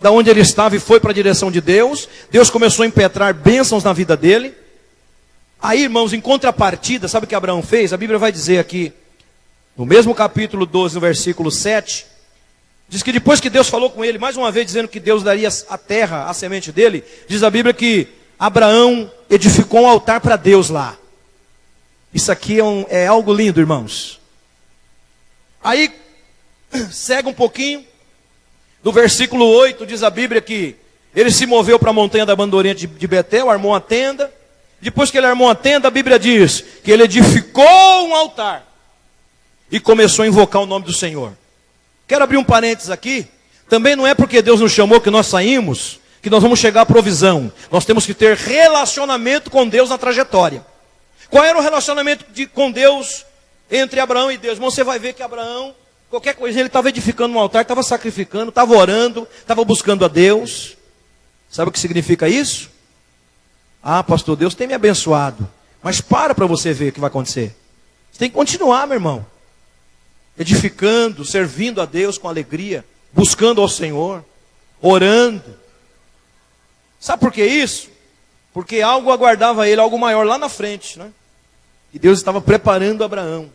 S4: da onde ele estava e foi para a direção de Deus. Deus começou a impetrar bênçãos na vida dele. Aí, irmãos, em contrapartida, sabe o que Abraão fez? A Bíblia vai dizer aqui, no mesmo capítulo 12, no versículo 7, diz que depois que Deus falou com ele, mais uma vez dizendo que Deus daria a terra à semente dele, diz a Bíblia que Abraão edificou um altar para Deus lá. Isso aqui é algo lindo, irmãos. Aí, segue um pouquinho, no versículo 8, diz a Bíblia que ele se moveu para a montanha da banda oriente de Betel, armou uma tenda. Depois que ele armou a tenda, a Bíblia diz que ele edificou um altar e começou a invocar o nome do Senhor. Quero abrir um parênteses aqui. Também não é porque Deus nos chamou que nós saímos, que nós vamos chegar à provisão. Nós temos que ter relacionamento com Deus na trajetória. Qual era o relacionamento com Deus entre Abraão e Deus? Irmão, você vai ver que Abraão, qualquer coisa, ele estava edificando um altar, estava sacrificando, estava orando, estava buscando a Deus. Sabe o que significa isso? Ah, pastor, Deus tem me abençoado. Mas para você ver o que vai acontecer. Você tem que continuar, meu irmão. Edificando, servindo a Deus com alegria, buscando ao Senhor, orando. Sabe por que isso? Porque algo aguardava ele, algo maior lá na frente, né? E Deus estava preparando Abraão.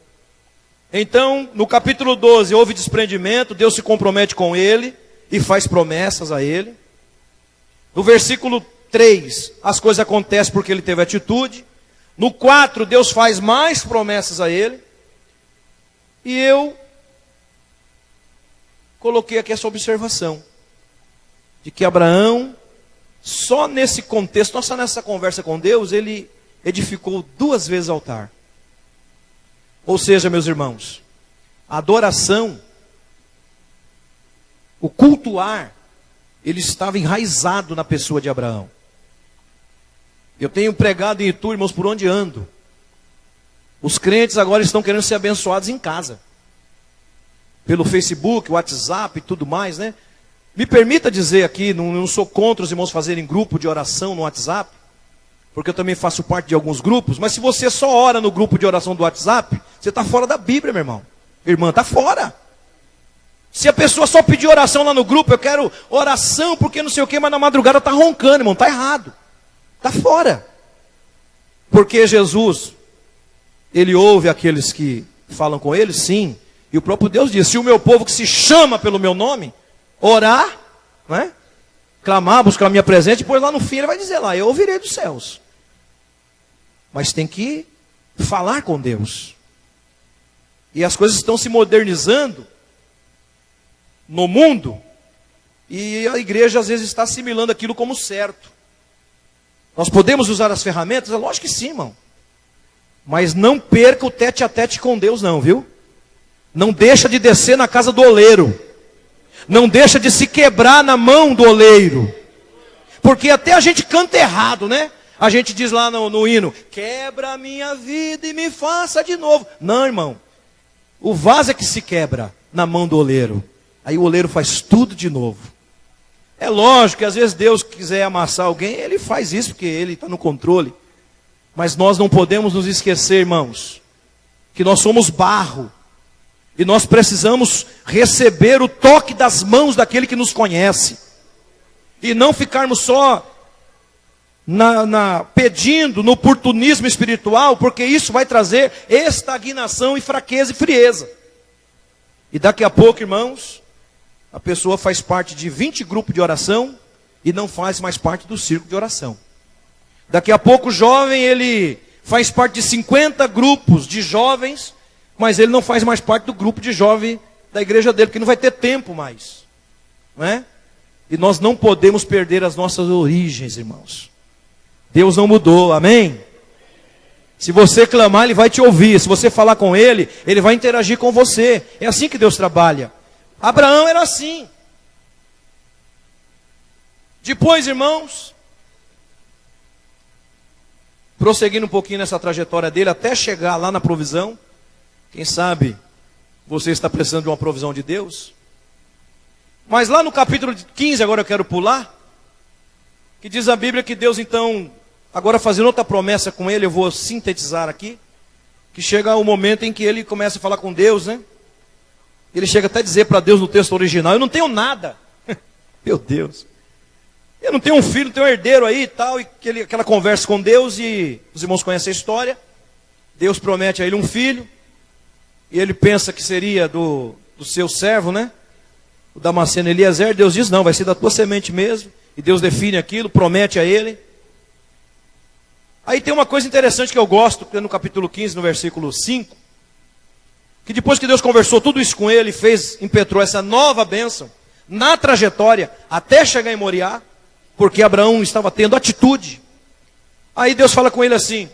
S4: Então, no capítulo 12, houve desprendimento, Deus se compromete com ele e faz promessas a ele. No versículo 3, as coisas acontecem porque ele teve atitude. No 4, Deus faz mais promessas a ele. E eu coloquei aqui essa observação, de que Abraão, só nesse contexto, só nessa conversa com Deus, ele edificou 2 vezes altar. Ou seja, meus irmãos, a adoração, o cultuar, ele estava enraizado na pessoa de Abraão. Eu tenho pregado em Itu, irmãos, por onde ando. Os crentes agora estão querendo ser abençoados em casa. Pelo Facebook, WhatsApp e tudo mais, né? Me permita dizer aqui, não sou contra os irmãos fazerem grupo de oração no WhatsApp, porque eu também faço parte de alguns grupos, mas se você só ora no grupo de oração do WhatsApp, você está fora da Bíblia, meu irmão. Irmã, está fora. Se a pessoa só pedir oração lá no grupo, eu quero oração porque não sei o que, mas na madrugada está roncando, irmão, está errado. Está fora. Porque Jesus, ele ouve aqueles que falam com ele, sim. E o próprio Deus diz, se o meu povo que se chama pelo meu nome, orar, né? Clamar, buscar a minha presença, depois lá no fim ele vai dizer lá, eu ouvirei dos céus. Mas tem que falar com Deus. E as coisas estão se modernizando no mundo, e a igreja às vezes está assimilando aquilo como certo. Nós podemos usar as ferramentas? É lógico que sim, irmão. Mas não perca o tete a tete com Deus não, viu? Não deixa de descer na casa do oleiro. Não deixa de se quebrar na mão do oleiro. Porque até a gente canta errado, né? A gente diz lá no hino, quebra a minha vida e me faça de novo. Não, irmão. O vaso é que se quebra na mão do oleiro. Aí o oleiro faz tudo de novo. É lógico que às vezes Deus quiser amassar alguém, Ele faz isso porque Ele está no controle. Mas nós não podemos nos esquecer, irmãos, que nós somos barro. E nós precisamos receber o toque das mãos daquele que nos conhece. E não ficarmos só pedindo no oportunismo espiritual, porque isso vai trazer estagnação e fraqueza e frieza. E daqui a pouco, irmãos, a pessoa faz parte de 20 grupos de oração e não faz mais parte do círculo de oração. Daqui a pouco o jovem, ele faz parte de 50 grupos de jovens, mas ele não faz mais parte do grupo de jovem da igreja dele, porque não vai ter tempo mais. Não é? E nós não podemos perder as nossas origens, irmãos. Deus não mudou, amém? Se você clamar, Ele vai te ouvir. Se você falar com Ele, Ele vai interagir com você. É assim que Deus trabalha. Abraão era assim. Depois, irmãos, prosseguindo um pouquinho nessa trajetória dele, até chegar lá na provisão. Quem sabe você está precisando de uma provisão de Deus. Mas lá no capítulo 15, agora eu quero pular, que diz a Bíblia que Deus então, agora fazendo outra promessa com ele, eu vou sintetizar aqui, que chega o momento em que ele começa a falar com Deus, né? Ele chega até a dizer para Deus no texto original, eu não tenho nada. Meu Deus. Eu não tenho um filho, não tenho um herdeiro aí e tal, e aquela conversa com Deus, e os irmãos conhecem a história. Deus promete a ele um filho, e ele pensa que seria do seu servo, né? O Damasceno Eliezer. Deus diz, não, vai ser da tua semente mesmo. E Deus define aquilo, promete a ele. Aí tem uma coisa interessante que eu gosto, que é no capítulo 15, no versículo 5. que depois que Deus conversou tudo isso com ele, impetrou essa nova bênção, na trajetória, até chegar em Moriá, porque Abraão estava tendo atitude. Aí Deus fala com ele assim,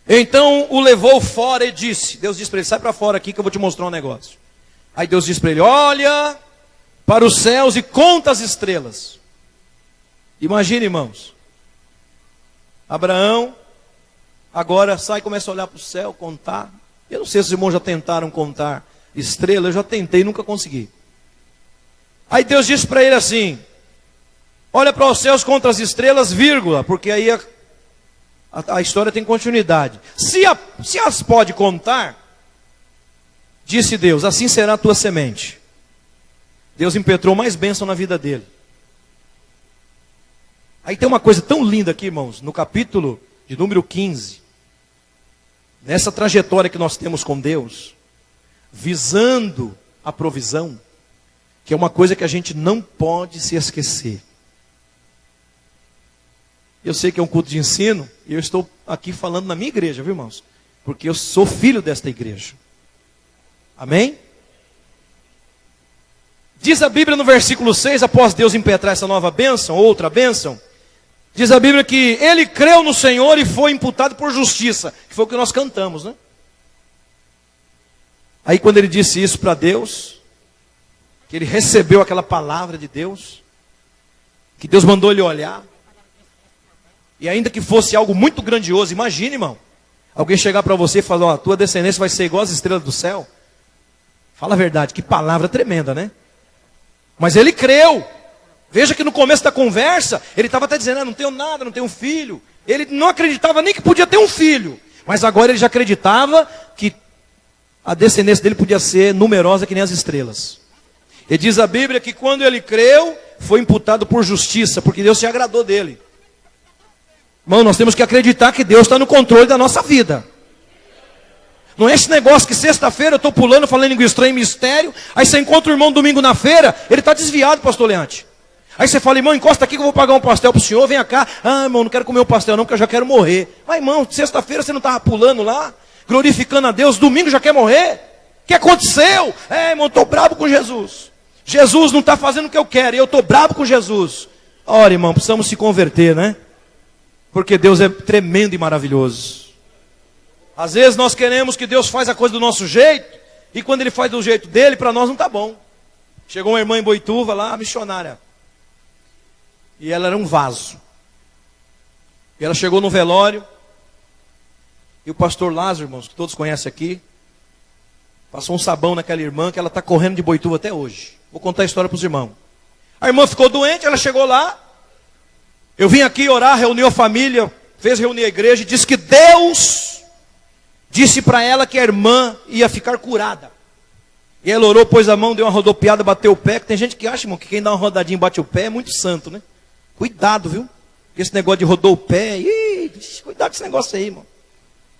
S4: então o levou fora e disse, Deus disse para ele, sai para fora aqui que eu vou te mostrar um negócio. Aí Deus disse para ele, olha para os céus e conta as estrelas. Imagine, irmãos, Abraão agora sai e começa a olhar para o céu, contar. Eu não sei se os irmãos já tentaram contar estrelas, eu já tentei e nunca consegui. Aí Deus disse para ele assim, olha para os céus, contra as estrelas, vírgula, porque aí a história tem continuidade. Se as pode contar, disse Deus, assim será a tua semente. Deus impetrou mais bênção na vida dele. Aí tem uma coisa tão linda aqui, irmãos, no capítulo de número 15, nessa trajetória que nós temos com Deus, visando a provisão, que é uma coisa que a gente não pode se esquecer. Eu sei que é um culto de ensino, e eu estou aqui falando na minha igreja, viu, irmãos? Porque eu sou filho desta igreja. Amém? Diz a Bíblia no versículo 6, após Deus impetrar essa nova bênção, outra bênção, diz a Bíblia que ele creu no Senhor e foi imputado por justiça, que foi o que nós cantamos, né? Aí quando ele disse isso para Deus, que ele recebeu aquela palavra de Deus, que Deus mandou ele olhar, e ainda que fosse algo muito grandioso, imagine, irmão, alguém chegar para você e falar, ó, a tua descendência vai ser igual às estrelas do céu. Fala a verdade, que palavra tremenda, né? Mas ele creu. Veja que no começo da conversa, ele estava até dizendo, não tenho nada, não tenho filho. Ele não acreditava nem que podia ter um filho. Mas agora ele já acreditava que a descendência dele podia ser numerosa que nem as estrelas. E diz a Bíblia que quando ele creu, foi imputado por justiça, porque Deus se agradou dele. Irmão, nós temos que acreditar que Deus está no controle da nossa vida. Não é esse negócio que sexta-feira eu estou pulando, falando língua estranha em mistério, aí você encontra o irmão domingo na feira, ele está desviado, pastor Leante. Aí você fala, irmão, encosta aqui que eu vou pagar um pastel para o senhor, vem cá. Ah, irmão, não quero comer o pastel não, porque eu já quero morrer. Mas, irmão, sexta-feira você não estava pulando lá, glorificando a Deus, domingo já quer morrer? O que aconteceu? Irmão, estou bravo com Jesus. Jesus não está fazendo o que eu quero, e eu estou bravo com Jesus. Ora, irmão, precisamos se converter, né? Porque Deus é tremendo e maravilhoso. Às vezes nós queremos que Deus faça a coisa do nosso jeito, e quando Ele faz do jeito dele, para nós não está bom. Chegou uma irmã em Boituva lá, missionária. E ela era um vaso. E ela chegou no velório, e o pastor Lázaro, irmãos, que todos conhecem aqui, passou um sabão naquela irmã, que ela está correndo de Boituva até hoje. Vou contar a história para os irmãos. A irmã ficou doente, ela chegou lá, eu vim aqui orar, reuniu a família, fez reunir a igreja, e disse que Deus disse para ela que a irmã ia ficar curada. E ela orou, pôs a mão, deu uma rodopiada, bateu o pé. Tem gente que acha, irmão, que quem dá uma rodadinha e bate o pé é muito santo, né? Cuidado, viu? Esse negócio de rodou o pé, cuidado com esse negócio aí, irmão.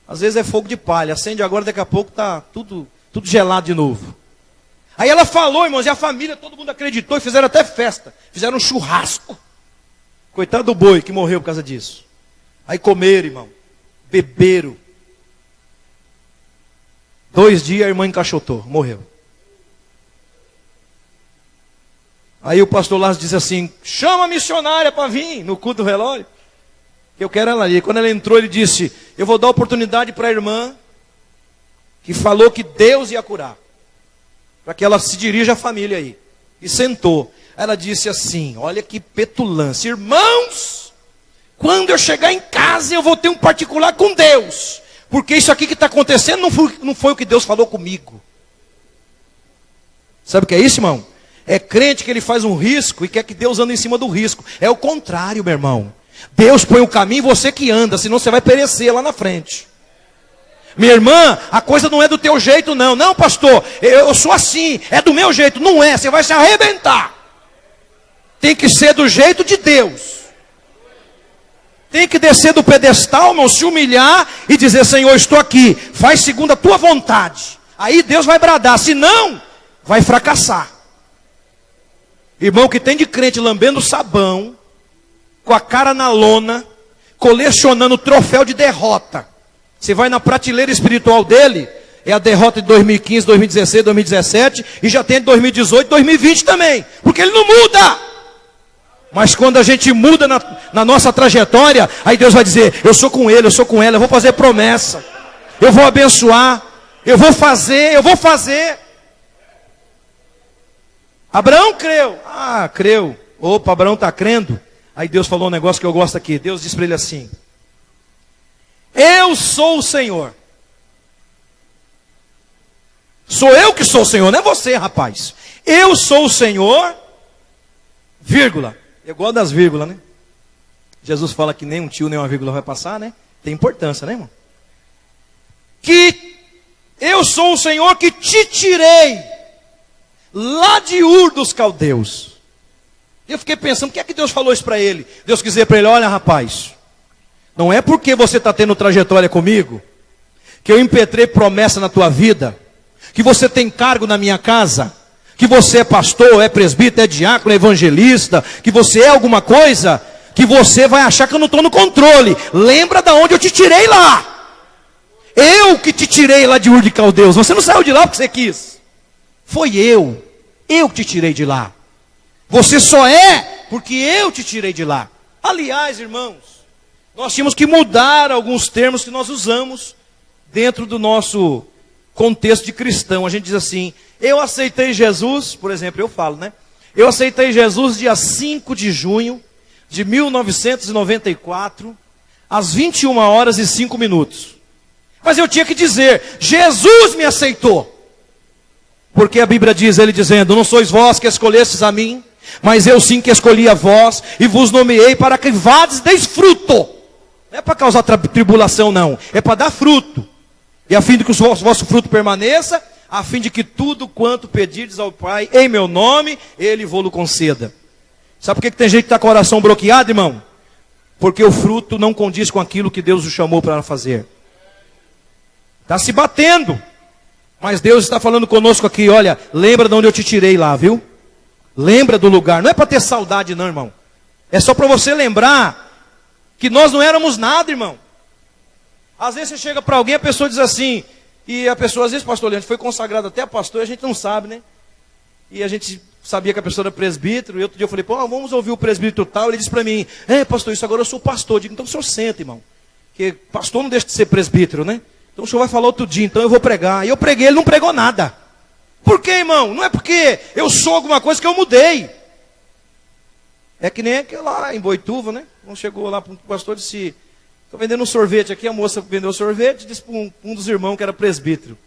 S4: Às vezes é fogo de palha, acende agora, daqui a pouco tá tudo gelado de novo. Aí ela falou, irmãos, e a família, todo mundo acreditou e fizeram até festa. Fizeram um churrasco. Coitado do boi que morreu por causa disso. Aí comeram, irmão, beberam. 2 dias a irmã encaixotou, morreu. Aí o pastor Lázaro disse assim, chama a missionária para vir no culto do velório. Eu quero ela ali. Quando ela entrou, ele disse, eu vou dar oportunidade para a irmã que falou que Deus ia curar. Para que ela se dirija à família aí. E sentou. Ela disse assim, olha que petulância. Irmãos, quando eu chegar em casa, eu vou ter um particular com Deus. Porque isso aqui que está acontecendo não foi o que Deus falou comigo. Sabe o que é isso, irmão? É crente que ele faz um risco e quer que Deus ande em cima do risco. É o contrário, meu irmão. Deus põe o caminho e você que anda, senão você vai perecer lá na frente. Minha irmã, a coisa não é do teu jeito não. Não, pastor, eu sou assim, é do meu jeito. Não é, você vai se arrebentar. Tem que ser do jeito de Deus. Tem que descer do pedestal, irmão, se humilhar e dizer, Senhor, estou aqui, faz segundo a tua vontade. Aí Deus vai bradar, senão, vai fracassar. Irmão que tem de crente lambendo sabão, com a cara na lona, colecionando troféu de derrota. Você vai na prateleira espiritual dele, É a derrota de 2015, 2016, 2017 e já tem de 2018, 2020 também. Porque ele não muda. Mas quando a gente muda na nossa trajetória, aí Deus vai dizer, eu sou com ele, eu sou com ela, eu vou fazer promessa. Eu vou abençoar, eu vou fazer. Abraão creu. Ah, creu. Opa, Abraão está crendo. Aí Deus falou um negócio que eu gosto aqui. Deus disse para ele assim, eu sou o Senhor. Sou eu que sou o Senhor, não é você, rapaz. Eu sou o Senhor, vírgula. Eu gosto das vírgulas, né? Jesus fala que nem um tio, nem uma vírgula vai passar, né? Tem importância, né, irmão? Que eu sou o Senhor que te tirei lá de Ur dos Caldeus. Eu fiquei pensando, por que é que Deus falou isso para ele? Deus quis dizer para ele, olha, rapaz, não é porque você está tendo trajetória comigo, que eu impetrei promessa na tua vida, que você tem cargo na minha casa, que você é pastor, é presbítero, é diácono, é evangelista, que você é alguma coisa, que você vai achar que eu não estou no controle. Lembra de onde eu te tirei lá. Eu que te tirei lá de Ur de Caldeus. Você não saiu de lá porque você quis. Foi eu que te tirei de lá. Você só é porque eu te tirei de lá. Aliás, irmãos, nós tínhamos que mudar alguns termos que nós usamos dentro do nosso contexto de cristão. A gente diz assim, eu aceitei Jesus, por exemplo, eu falo, né? Eu aceitei Jesus dia 5 de junho de 1994, às 21h05. Mas eu tinha que dizer, Jesus me aceitou. Porque a Bíblia diz, ele dizendo, não sois vós que escolhestes a mim, mas eu sim que escolhi a vós, e vos nomeei para que vades deis fruto. Não é para causar tribulação não, é para dar fruto. E a fim de que o vosso fruto permaneça, a fim de que tudo quanto pedirdes ao Pai, em meu nome, Ele vos conceda. Sabe por que tem gente que está com o coração bloqueado, irmão? Porque o fruto não condiz com aquilo que Deus o chamou para fazer. Está se batendo. Mas Deus está falando conosco aqui, olha, lembra de onde eu te tirei lá, viu? Lembra do lugar. Não é para ter saudade não, irmão. É só para você lembrar que nós não éramos nada, irmão. Às vezes você chega para alguém, a pessoa diz assim, e a pessoa, às vezes, pastor Leandro, foi consagrado até a pastor, e a gente não sabe, né? E a gente sabia que a pessoa era presbítero, e outro dia eu falei, pô, vamos ouvir o presbítero tal, ele disse para mim, pastor, isso agora eu sou pastor. Eu digo, então o senhor senta, irmão. Porque pastor não deixa de ser presbítero, né? Então o senhor vai falar outro dia, então eu vou pregar. E eu preguei, ele não pregou nada. Por quê, irmão? Não é porque eu sou alguma coisa que eu mudei. É que nem aquele lá em Boituva, né? Quando chegou lá para o pastor, disse, estou vendendo um sorvete aqui, a moça vendeu o sorvete, disse para um dos irmãos que era presbítero.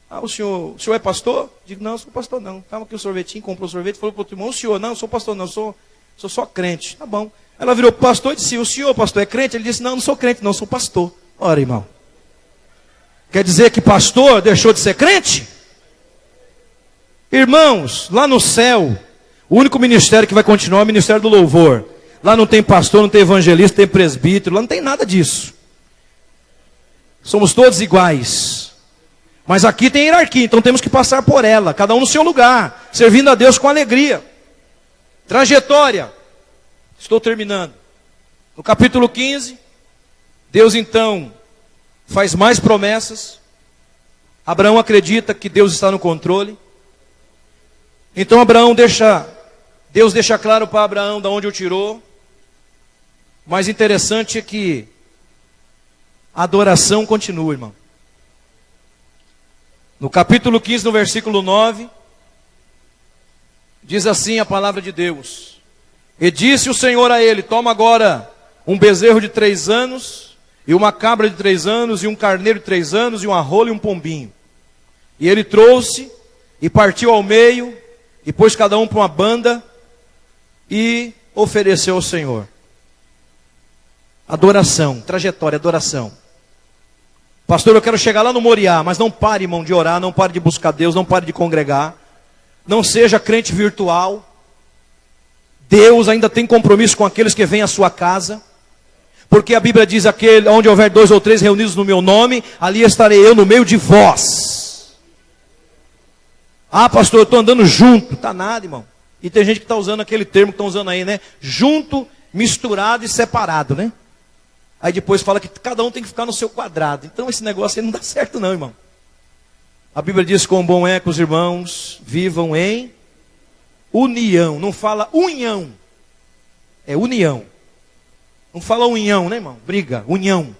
S4: Ah, o senhor é pastor? Digo, não, eu sou pastor não. Estava aqui o sorvetinho, comprou o sorvete, falou para o outro irmão, o senhor, não, eu sou pastor não, sou só crente. Tá bom. Ela virou para o pastor e disse, o senhor, pastor, é crente? Ele disse, não sou crente não, sou pastor. Ora, irmão. Quer dizer que pastor deixou de ser crente? Irmãos, lá no céu, o único ministério que vai continuar é o ministério do louvor. Lá não tem pastor, não tem evangelista, não tem presbítero, lá não tem nada disso. Somos todos iguais. Mas aqui tem hierarquia, então temos que passar por ela, cada um no seu lugar, servindo a Deus com alegria. Trajetória. Estou terminando. No capítulo 15, Deus então faz mais promessas. Abraão acredita que Deus está no controle. Então Deus deixa claro para Abraão de onde o tirou. Mas interessante é que a adoração continua, irmão. No capítulo 15, no versículo 9, diz assim a palavra de Deus. E disse o Senhor a ele, toma agora um bezerro de 3 anos, e uma cabra de 3 anos, e um carneiro de 3 anos, e uma rola e um pombinho. E ele trouxe, e partiu ao meio, e pôs cada um para uma banda, e ofereceu ao Senhor. Adoração, trajetória, adoração. Pastor, eu quero chegar lá no Moriá, mas não pare, irmão, de orar, não pare de buscar Deus, não pare de congregar. Não seja crente virtual. Deus ainda tem compromisso com aqueles que vêm à sua casa. Porque a Bíblia diz, onde houver 2 ou 3 reunidos no meu nome, ali estarei eu no meio de vós. Ah, pastor, eu estou andando junto. Tá nada, irmão. E tem gente que está usando aquele termo que estão usando aí, né? Junto, misturado e separado, né? Aí depois fala que cada um tem que ficar no seu quadrado. Então esse negócio aí não dá certo não, irmão. A Bíblia diz: quão bom é que os irmãos vivam em união. Não fala união, é união. Não fala união, né, irmão? Briga, união,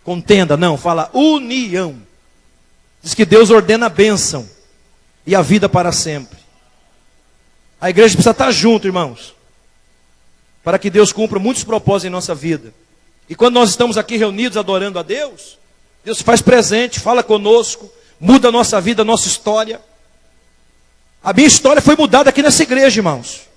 S4: contenda, não, fala união. Diz que Deus ordena a bênção e a vida para sempre. A igreja precisa estar junto, irmãos, para que Deus cumpra muitos propósitos em nossa vida. E quando nós estamos aqui reunidos adorando a Deus, Deus se faz presente, fala conosco, muda a nossa vida, a nossa história. A minha história foi mudada aqui nessa igreja, irmãos.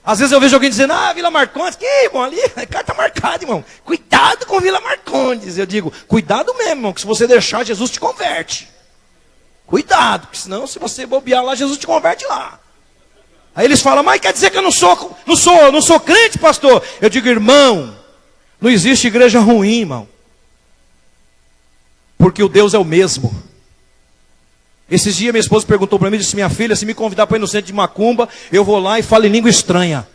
S4: Às vezes eu vejo alguém dizendo: ah, Vila Marcondes, que irmão, ali, a carta marcada, irmão. Cuidado com Vila Marcondes. Eu digo: cuidado mesmo, irmão, que se você deixar, Jesus te converte. Cuidado, porque senão, se você bobear lá, Jesus te converte lá. Aí eles falam: mas quer dizer que eu não sou crente, pastor? Eu digo: irmão, não existe igreja ruim, irmão. Porque o Deus é o mesmo. Esses dias minha esposa perguntou para mim, disse: minha filha, se me convidar para ir no centro de macumba, eu vou lá e falo em língua estranha.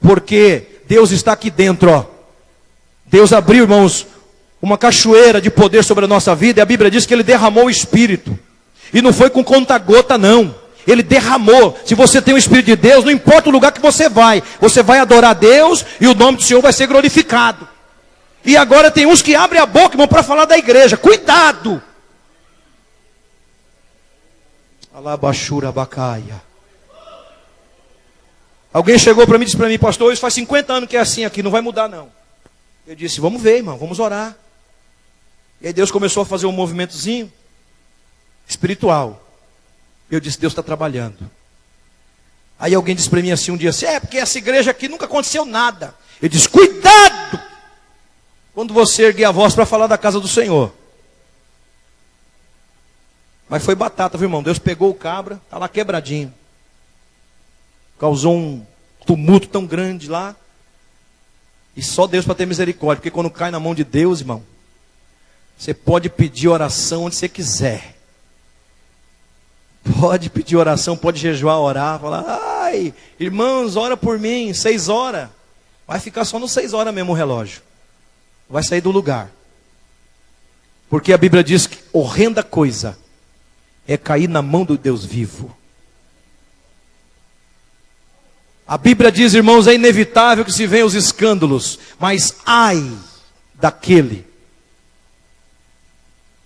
S4: Porque Deus está aqui dentro, ó. Deus abriu, irmãos, uma cachoeira de poder sobre a nossa vida, e a Bíblia diz que Ele derramou o Espírito. E não foi com conta-gota, não. Ele derramou. Se você tem o Espírito de Deus, não importa o lugar que você vai adorar a Deus e o nome do Senhor vai ser glorificado. E agora tem uns que abrem a boca, irmão, para falar da igreja. Cuidado! Alabachura bacaia. Alguém chegou para mim e disse para mim: pastor, isso faz 50 anos que é assim aqui, não vai mudar não. Eu disse: vamos ver, irmão, vamos orar. E aí Deus começou a fazer um movimentozinho espiritual. Eu disse: Deus está trabalhando. Aí alguém disse para mim assim um dia assim: é porque essa igreja aqui nunca aconteceu nada. Eu disse: cuidado quando você erguer a voz para falar da casa do Senhor. Mas foi batata, viu, irmão? Deus pegou o cabra, está lá quebradinho. Causou um tumulto tão grande lá. E só Deus para ter misericórdia. Porque quando cai na mão de Deus, irmão, você pode pedir oração onde você quiser. Pode pedir oração, pode jejuar, orar. Falar: ai, irmãos, ora por mim, 6 horas. Vai ficar só nos 6 horas mesmo o relógio. Vai sair do lugar. Porque a Bíblia diz que horrenda coisa é cair na mão do Deus vivo. A Bíblia diz, irmãos, é inevitável que se venham os escândalos, mas ai daquele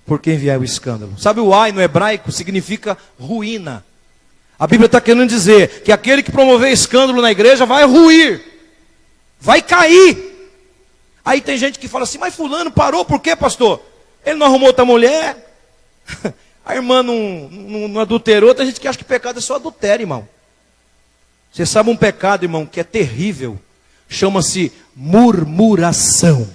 S4: por quem vier o escândalo. Sabe, o ai no hebraico significa ruína. A Bíblia está querendo dizer que aquele que promover escândalo na igreja vai ruir, vai cair. Aí tem gente que fala assim: mas fulano parou, por quê, pastor? Ele não arrumou outra mulher? A irmã não adulterou. Tem gente que acha que pecado é só adultério, irmão. Você sabe um pecado, irmão, que é terrível? Chama-se murmuração.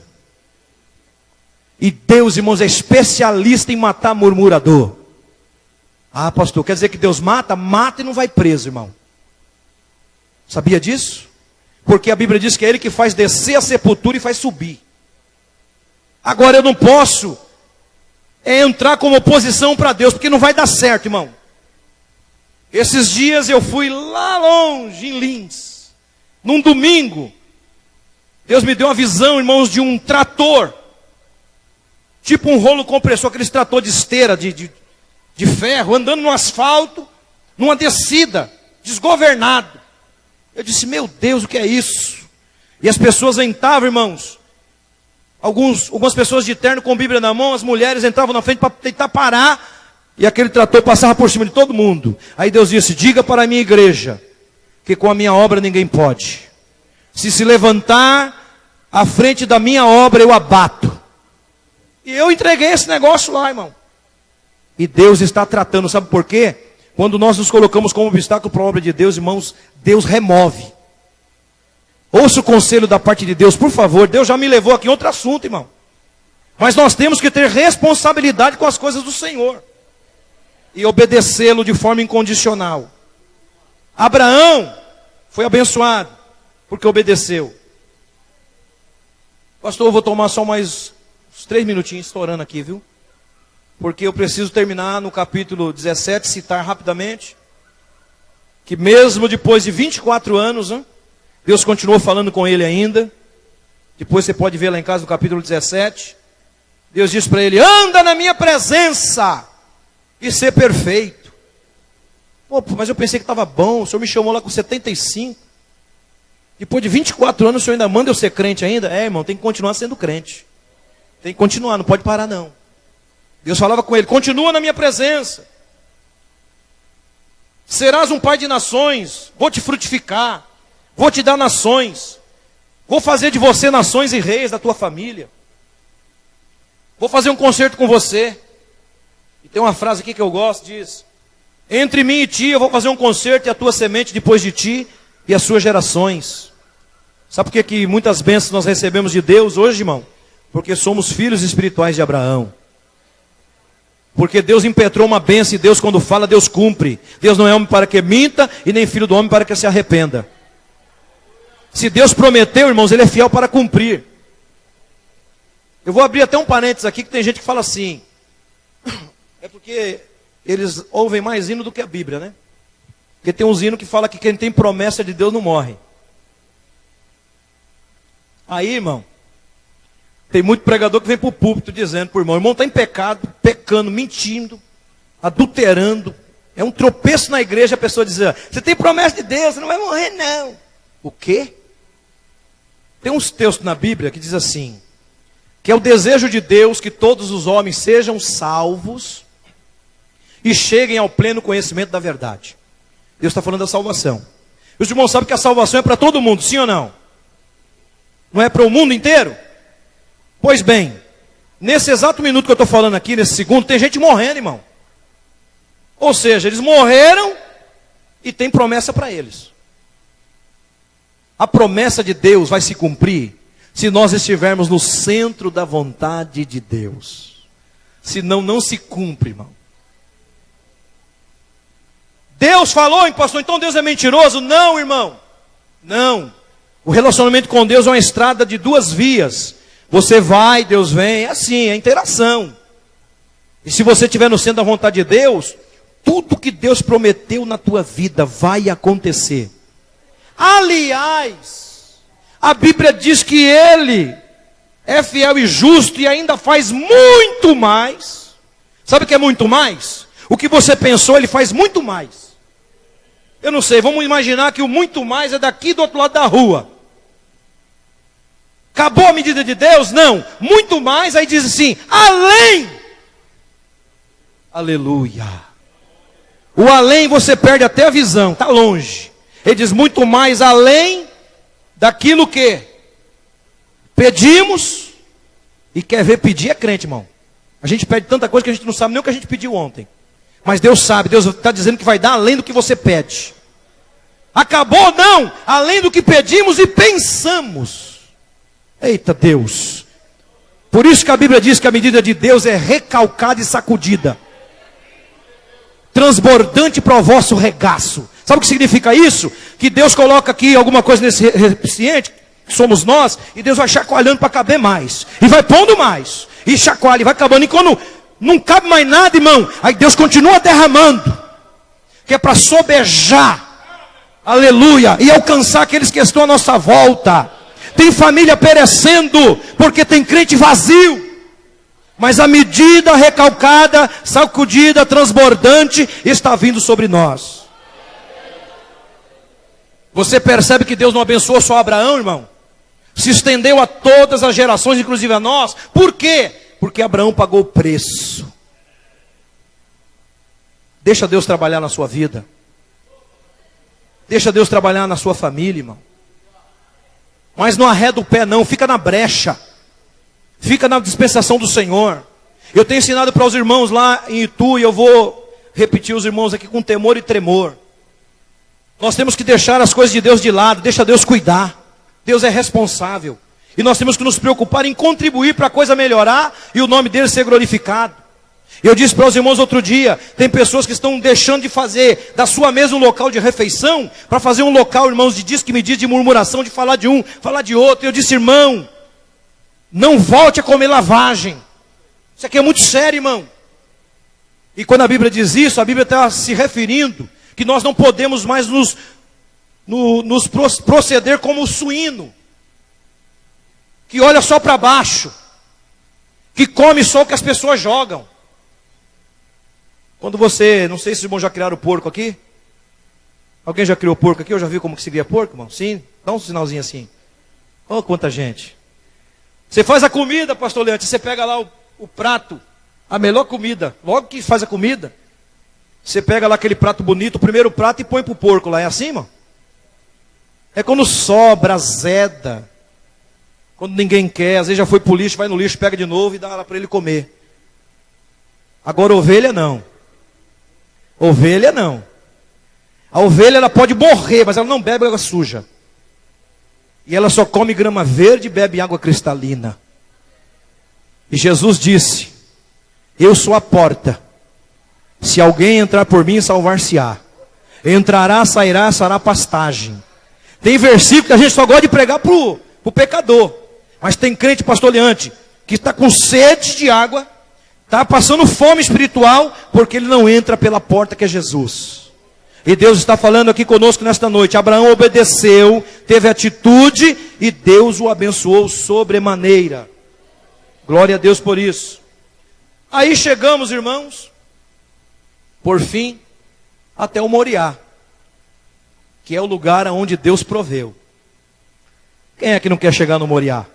S4: E Deus, irmãos, é especialista em matar murmurador. Ah, pastor, quer dizer que Deus mata? Mata e não vai preso, irmão. Sabia disso? Porque a Bíblia diz que é Ele que faz descer a sepultura e faz subir. Agora eu não posso entrar como oposição para Deus, porque não vai dar certo, irmão. Esses dias eu fui lá longe, em Lins, num domingo. Deus me deu uma visão, irmãos, de um trator, tipo um rolo compressor, aqueles trator de esteira, de ferro, andando no asfalto, numa descida, desgovernado. Eu disse: meu Deus, o que é isso? E as pessoas entravam, irmãos, algumas pessoas de terno com Bíblia na mão, as mulheres entravam na frente para tentar parar, e aquele trator passava por cima de todo mundo. Aí Deus disse: diga para a minha igreja, que com a minha obra ninguém pode. Se levantar à frente da minha obra, eu abato. E eu entreguei esse negócio lá, irmão. E Deus está tratando, sabe por quê? Quando nós nos colocamos como obstáculo para a obra de Deus, irmãos, Deus remove. Ouça o conselho da parte de Deus, por favor. Deus já me levou aqui em outro assunto, irmão. Mas nós temos que ter responsabilidade com as coisas do Senhor. E obedecê-lo de forma incondicional. Abraão foi abençoado porque obedeceu. Pastor, eu vou tomar só mais uns 3 minutinhos estourando aqui, viu? Porque eu preciso terminar no capítulo 17, citar rapidamente, que mesmo depois de 24 anos, Deus continuou falando com ele ainda. Depois você pode ver lá em casa no capítulo 17. Deus diz para ele: anda na minha presença. e ser perfeito. Pô, mas eu pensei que estava bom, o senhor me chamou lá com 75. Depois de 24 anos, o senhor ainda manda eu ser crente ainda? É, irmão, tem que continuar sendo crente. Tem que continuar, não pode parar não. Deus falava com ele, continua na minha presença. Serás um pai de nações, vou te frutificar, vou te dar nações. Vou fazer de você nações e reis da tua família. Vou fazer um concerto com você. E tem uma frase aqui que eu gosto, diz: entre mim e ti eu vou fazer um concerto, e a tua semente depois de ti e as suas gerações. Sabe por que muitas bênçãos nós recebemos de Deus hoje, irmão? Porque somos filhos espirituais de Abraão. Porque Deus impetrou uma bênção, e Deus quando fala, Deus cumpre. Deus não é homem para que minta, e nem filho do homem para que se arrependa. Se Deus prometeu, irmãos, Ele é fiel para cumprir. Eu vou abrir até um parênteses aqui, que tem gente que fala assim, é porque eles ouvem mais hino do que a Bíblia, né? Porque tem uns hinos que fala que quem tem promessa de Deus não morre. Aí, irmão, tem muito pregador que vem para o púlpito dizendo para o irmão está em pecado, pecando, mentindo, adulterando. É um tropeço na igreja a pessoa dizer, você tem promessa de Deus, você não vai morrer não. O quê? Tem uns textos na Bíblia que diz assim, que é o desejo de Deus que todos os homens sejam salvos e cheguem ao pleno conhecimento da verdade. Deus está falando da salvação. E os irmãos sabem que a salvação é para todo mundo, sim ou não? Não é para o mundo inteiro? Pois bem, nesse exato minuto que eu estou falando aqui, nesse segundo, tem gente morrendo, irmão. Ou seja, eles morreram e tem promessa para eles. A promessa de Deus vai se cumprir se nós estivermos no centro da vontade de Deus. Senão não se cumpre, irmão. Deus falou, pastor, então Deus é mentiroso? Não, irmão. Não. O relacionamento com Deus é uma estrada de duas vias. Você vai, Deus vem, é assim, é interação. E se você estiver no centro da vontade de Deus, tudo que Deus prometeu na tua vida vai acontecer. Aliás, a Bíblia diz que Ele é fiel e justo e ainda faz muito mais. Sabe o que é muito mais? O que você pensou, Ele faz muito mais. Eu não sei, vamos imaginar que o muito mais é daqui do outro lado da rua. Acabou a medida de Deus? Não. Muito mais, aí diz assim, além. Aleluia. O além você perde até a visão, está longe. Ele diz muito mais além daquilo que pedimos. E quer ver pedir é crente, irmão. A gente pede tanta coisa que a gente não sabe nem o que a gente pediu ontem. Mas Deus sabe, Deus está dizendo que vai dar além do que você pede. Acabou? Não. Além do que pedimos e pensamos. Eita Deus. Por isso que a Bíblia diz que a medida de Deus é recalcada e sacudida, transbordante para o vosso regaço. Sabe o que significa isso? Que Deus coloca aqui alguma coisa nesse recipiente, que somos nós, e Deus vai chacoalhando para caber mais. E vai pondo mais. E chacoalha, e vai acabando. E quando não cabe mais nada, irmão, aí Deus continua derramando. Que é para sobejar. Aleluia. E alcançar aqueles que estão à nossa volta. Tem família perecendo, porque tem crente vazio. Mas a medida recalcada, sacudida, transbordante, está vindo sobre nós. Você percebe que Deus não abençoou só Abraão, irmão? Se estendeu a todas as gerações, inclusive a nós. Por quê? Porque Abraão pagou o preço. Deixa Deus trabalhar na sua vida. Deixa Deus trabalhar na sua família, irmão. Mas não arreda o pé não, fica na brecha. Fica na dispensação do Senhor. Eu tenho ensinado para os irmãos lá em Itu, e eu vou repetir os irmãos aqui com temor e tremor. Nós temos que deixar as coisas de Deus de lado, deixa Deus cuidar. Deus é responsável. E nós temos que nos preocupar em contribuir para a coisa melhorar e o nome dele ser glorificado. Eu disse para os irmãos outro dia, tem pessoas que estão deixando de fazer da sua mesa um local de refeição, para fazer um local, irmãos, de diz que me diz, de murmuração, de falar de um, falar de outro. Eu disse, irmão, não volte a comer lavagem. Isso aqui é muito sério, irmão. E quando a Bíblia diz isso, a Bíblia está se referindo que nós não podemos mais nos proceder como o suíno, que olha só para baixo, que come só o que as pessoas jogam. Quando você, não sei se os irmãos já criaram porco aqui. Alguém já criou porco aqui? Eu já vi como que se cria porco, irmão? Sim? Dá um sinalzinho assim. Olha quanta gente. Você faz a comida, pastor Leandro, você pega lá o prato, a melhor comida. Logo que faz a comida, você pega lá aquele prato bonito, o primeiro prato, e põe pro porco lá. É assim, irmão? É quando sobra, azeda. Quando ninguém quer, às vezes já foi pro lixo, vai no lixo, pega de novo e dá lá para ele comer. Agora ovelha não. Ovelha não. A ovelha ela pode morrer, mas ela não bebe água suja. E ela só come grama verde e bebe água cristalina. E Jesus disse: eu sou a porta. Se alguém entrar por mim, salvar-se-á. Entrará, sairá, será pastagem. Tem versículo que a gente só gosta de pregar pro pecador. Mas tem crente, pastor Leante, que está com sede de água, está passando fome espiritual, porque ele não entra pela porta que é Jesus. E Deus está falando aqui conosco nesta noite. Abraão obedeceu, teve atitude, e Deus o abençoou sobremaneira. Glória a Deus por isso. Aí chegamos, irmãos, por fim, até o Moriá, que é o lugar onde Deus proveu. Quem é que não quer chegar no Moriá?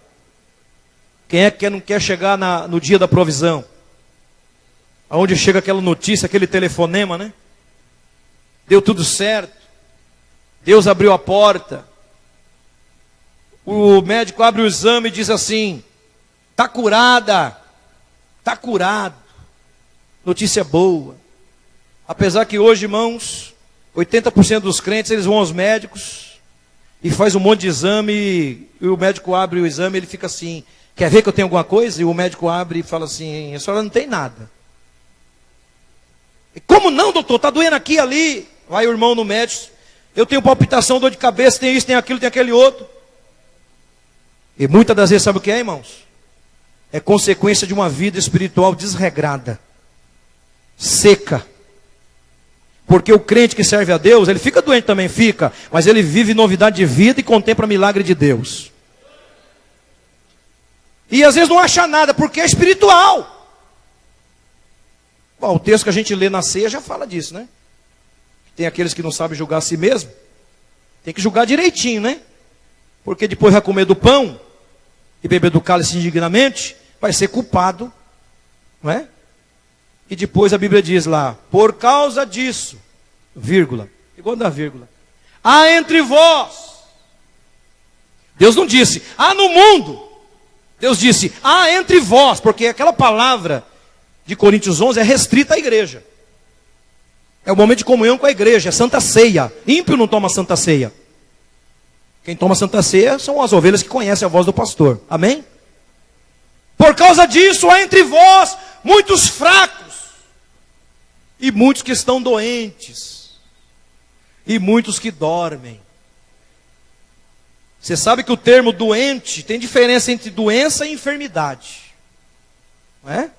S4: Quem é que não quer chegar no dia da provisão? Aonde chega aquela notícia, aquele telefonema, né? Deu tudo certo. Deus abriu a porta. O médico abre o exame e diz assim: está curada. Está curado. Notícia boa. Apesar que hoje, irmãos, 80% dos crentes, eles vão aos médicos e faz um monte de exame, e o médico abre o exame e ele fica assim: quer ver que eu tenho alguma coisa? E o médico abre e fala assim: a senhora não tem nada. E como não, doutor? Está doendo aqui, ali. Vai o irmão no médico: eu tenho palpitação, dor de cabeça, tem isso, tem aquilo, tem aquele outro. E muitas das vezes, sabe o que é, irmãos? É consequência de uma vida espiritual desregrada, seca. Porque o crente que serve a Deus, ele fica doente também, fica, mas ele vive novidade de vida e contempla milagre de Deus. E às vezes não acha nada, porque é espiritual. Bom, o texto que a gente lê na ceia já fala disso, né? Tem aqueles que não sabem julgar a si mesmo. Tem que julgar direitinho, né? Porque depois vai comer do pão e beber do cálice indignamente, vai ser culpado, não é? E depois a Bíblia diz lá: por causa disso, vírgula, igual da vírgula, há entre vós. Deus não disse há no mundo. Deus disse há entre vós, porque aquela palavra de Coríntios 11 é restrita à igreja. É o momento de comunhão com a igreja, é Santa Ceia. Ímpio não toma Santa Ceia. Quem toma Santa Ceia são as ovelhas que conhecem a voz do pastor. Amém? Por causa disso há entre vós muitos fracos, e muitos que estão doentes, e muitos que dormem. Você sabe que o termo doente tem diferença entre doença e enfermidade, não é?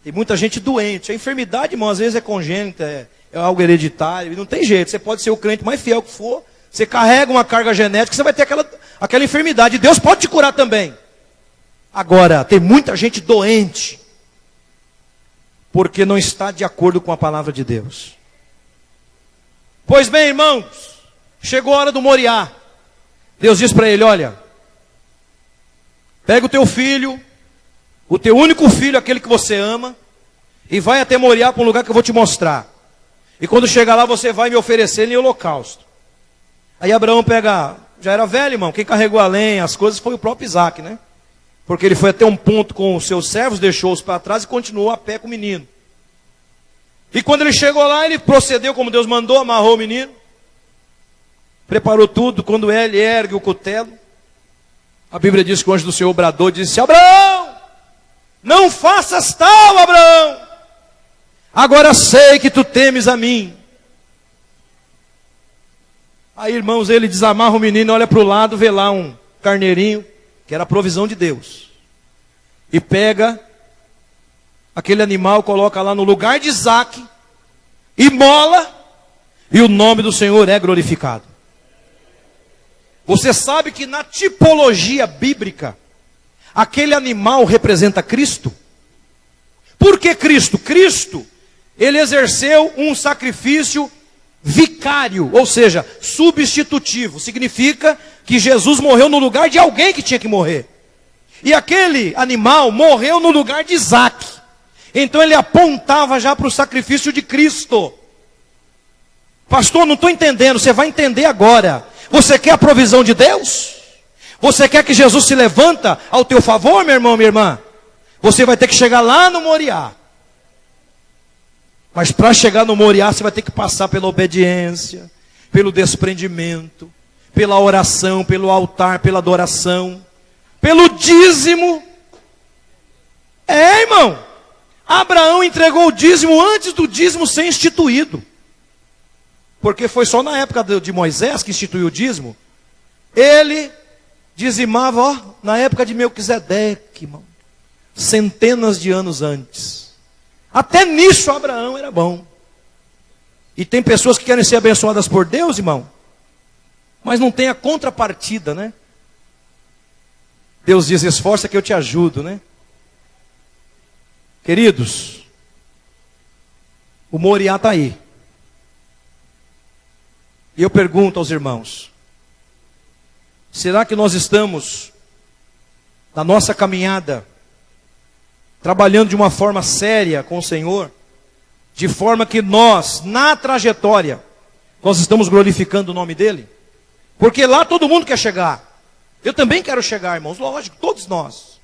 S4: Tem muita gente doente. A enfermidade, irmão, às vezes é congênita, é algo hereditário, e não tem jeito. Você pode ser o crente mais fiel que for, você carrega uma carga genética, você vai ter aquela enfermidade. Deus pode te curar também. Agora, tem muita gente doente, porque não está de acordo com a palavra de Deus. Pois bem, irmãos, chegou a hora do Moriá. Deus diz para ele: olha, pega o teu filho, o teu único filho, aquele que você ama, e vai até Moriá para um lugar que eu vou te mostrar. E quando chegar lá, você vai me oferecer em holocausto. Aí Abraão pega, já era velho, irmão, quem carregou a lenha, as coisas, foi o próprio Isaac, né? Porque ele foi até um ponto com os seus servos, deixou-os para trás e continuou a pé com o menino. E quando ele chegou lá, ele procedeu como Deus mandou, amarrou o menino, preparou tudo. Quando ele ergue o cutelo, a Bíblia diz que o anjo do Senhor bradou, disse: Abraão, não faças tal, Abraão, agora sei que tu temes a mim. Aí, irmãos, ele desamarra o menino, olha para o lado, vê lá um carneirinho, que era a provisão de Deus, e pega aquele animal, coloca lá no lugar de Isaac, imola, e o nome do Senhor é glorificado. Você sabe que na tipologia bíblica, aquele animal representa Cristo? Por que Cristo? Cristo
S5: Ele exerceu um sacrifício vicário, ou seja, substitutivo. Significa que Jesus morreu no lugar de alguém que tinha que morrer. E aquele animal morreu no lugar de Isaac. Então ele apontava já para o sacrifício de Cristo. Pastor, não estou entendendo. Você vai entender agora. Você quer a provisão de Deus? Você quer que Jesus se levanta ao teu favor, meu irmão, minha irmã? Você vai ter que chegar lá no Moriá. Mas para chegar no Moriá, você vai ter que passar pela obediência, pelo desprendimento, pela oração, pelo altar, pela adoração, pelo dízimo. Irmão, Abraão entregou o dízimo antes do dízimo ser instituído. Porque foi só na época de Moisés que instituiu o dízimo. Ele dizimava, na época de Melquisedeque, irmão, centenas de anos antes. Até nisso Abraão era bom. E tem pessoas que querem ser abençoadas por Deus, irmão, mas não tem a contrapartida, né? Deus diz, esforça que eu te ajudo, né? Queridos, o Moriá está aí. E eu pergunto aos irmãos, será que nós estamos, na nossa caminhada, trabalhando de uma forma séria com o Senhor, de forma que nós, na trajetória, nós estamos glorificando o nome dEle? Porque lá todo mundo quer chegar. Eu também quero chegar, irmãos, lógico, todos nós.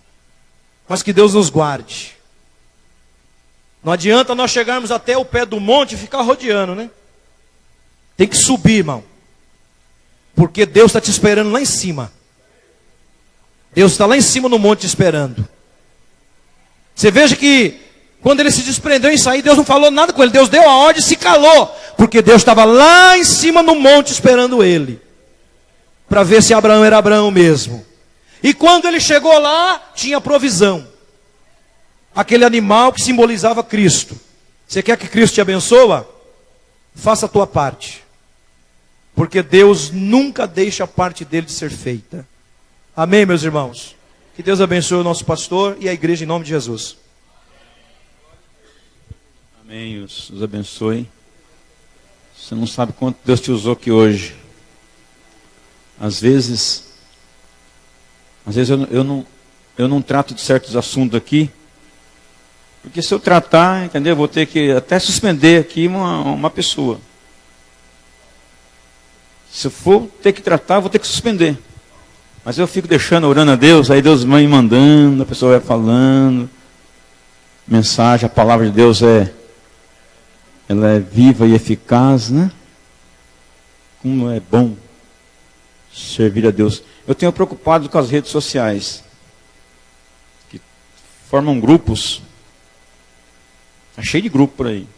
S5: Mas que Deus nos guarde. Não adianta nós chegarmos até o pé do monte e ficar rodeando, né? Tem que subir, irmão. Porque Deus está te esperando lá em cima. Deus está lá em cima no monte te esperando. Você veja que quando ele se desprendeu em sair, Deus não falou nada com ele. Deus deu a ordem e se calou. Porque Deus estava lá em cima no monte esperando ele. Para ver se Abraão era Abraão mesmo. E quando ele chegou lá, tinha provisão. Aquele animal que simbolizava Cristo. Você quer que Cristo te abençoe? Faça a tua parte. Porque Deus nunca deixa a parte dele de ser feita. Amém, meus irmãos? Que Deus abençoe o nosso pastor e a igreja em nome de Jesus.
S2: Amém, os abençoe. Você não sabe quanto Deus te usou aqui hoje. Às vezes eu não trato de certos assuntos aqui, porque se eu tratar, entendeu? Eu vou ter que até suspender aqui uma pessoa. Se eu for ter que tratar, eu vou ter que suspender. Mas eu fico deixando, orando a Deus, aí Deus vai me mandando, a pessoa vai falando. Mensagem, a palavra de Deus ela é viva e eficaz, né? Como é bom servir a Deus. Eu tenho preocupado com as redes sociais, que formam grupos. Está cheio de grupo por aí.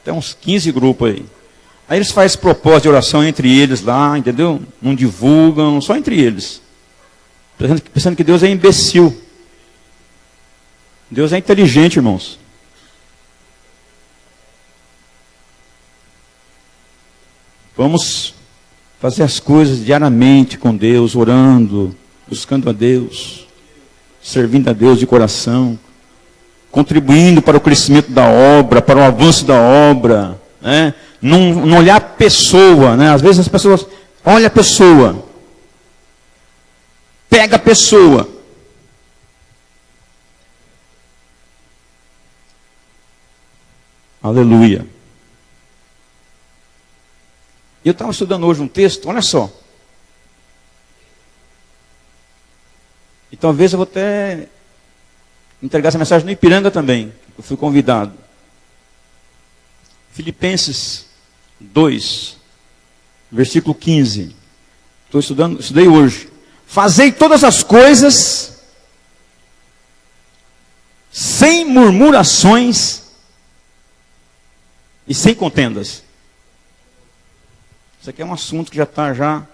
S2: Tem uns 15 grupos aí. Aí eles fazem propósito de oração entre eles lá, entendeu? Não divulgam, só entre eles. Pensando que Deus é imbecil. Deus é inteligente, irmãos. Vamos fazer as coisas diariamente com Deus, orando, buscando a Deus, servindo a Deus de coração, contribuindo para o crescimento da obra, para o avanço da obra, né? Não olhar a pessoa, né? Às vezes as pessoas olham a pessoa, pega a pessoa. Aleluia. Eu estava estudando hoje um texto, olha só. E talvez eu vou até entregar essa mensagem no Ipiranga também. Eu fui convidado. Filipenses 2, versículo 15. Estudei hoje. Fazei todas as coisas sem murmurações e sem contendas. Isso aqui é um assunto que já está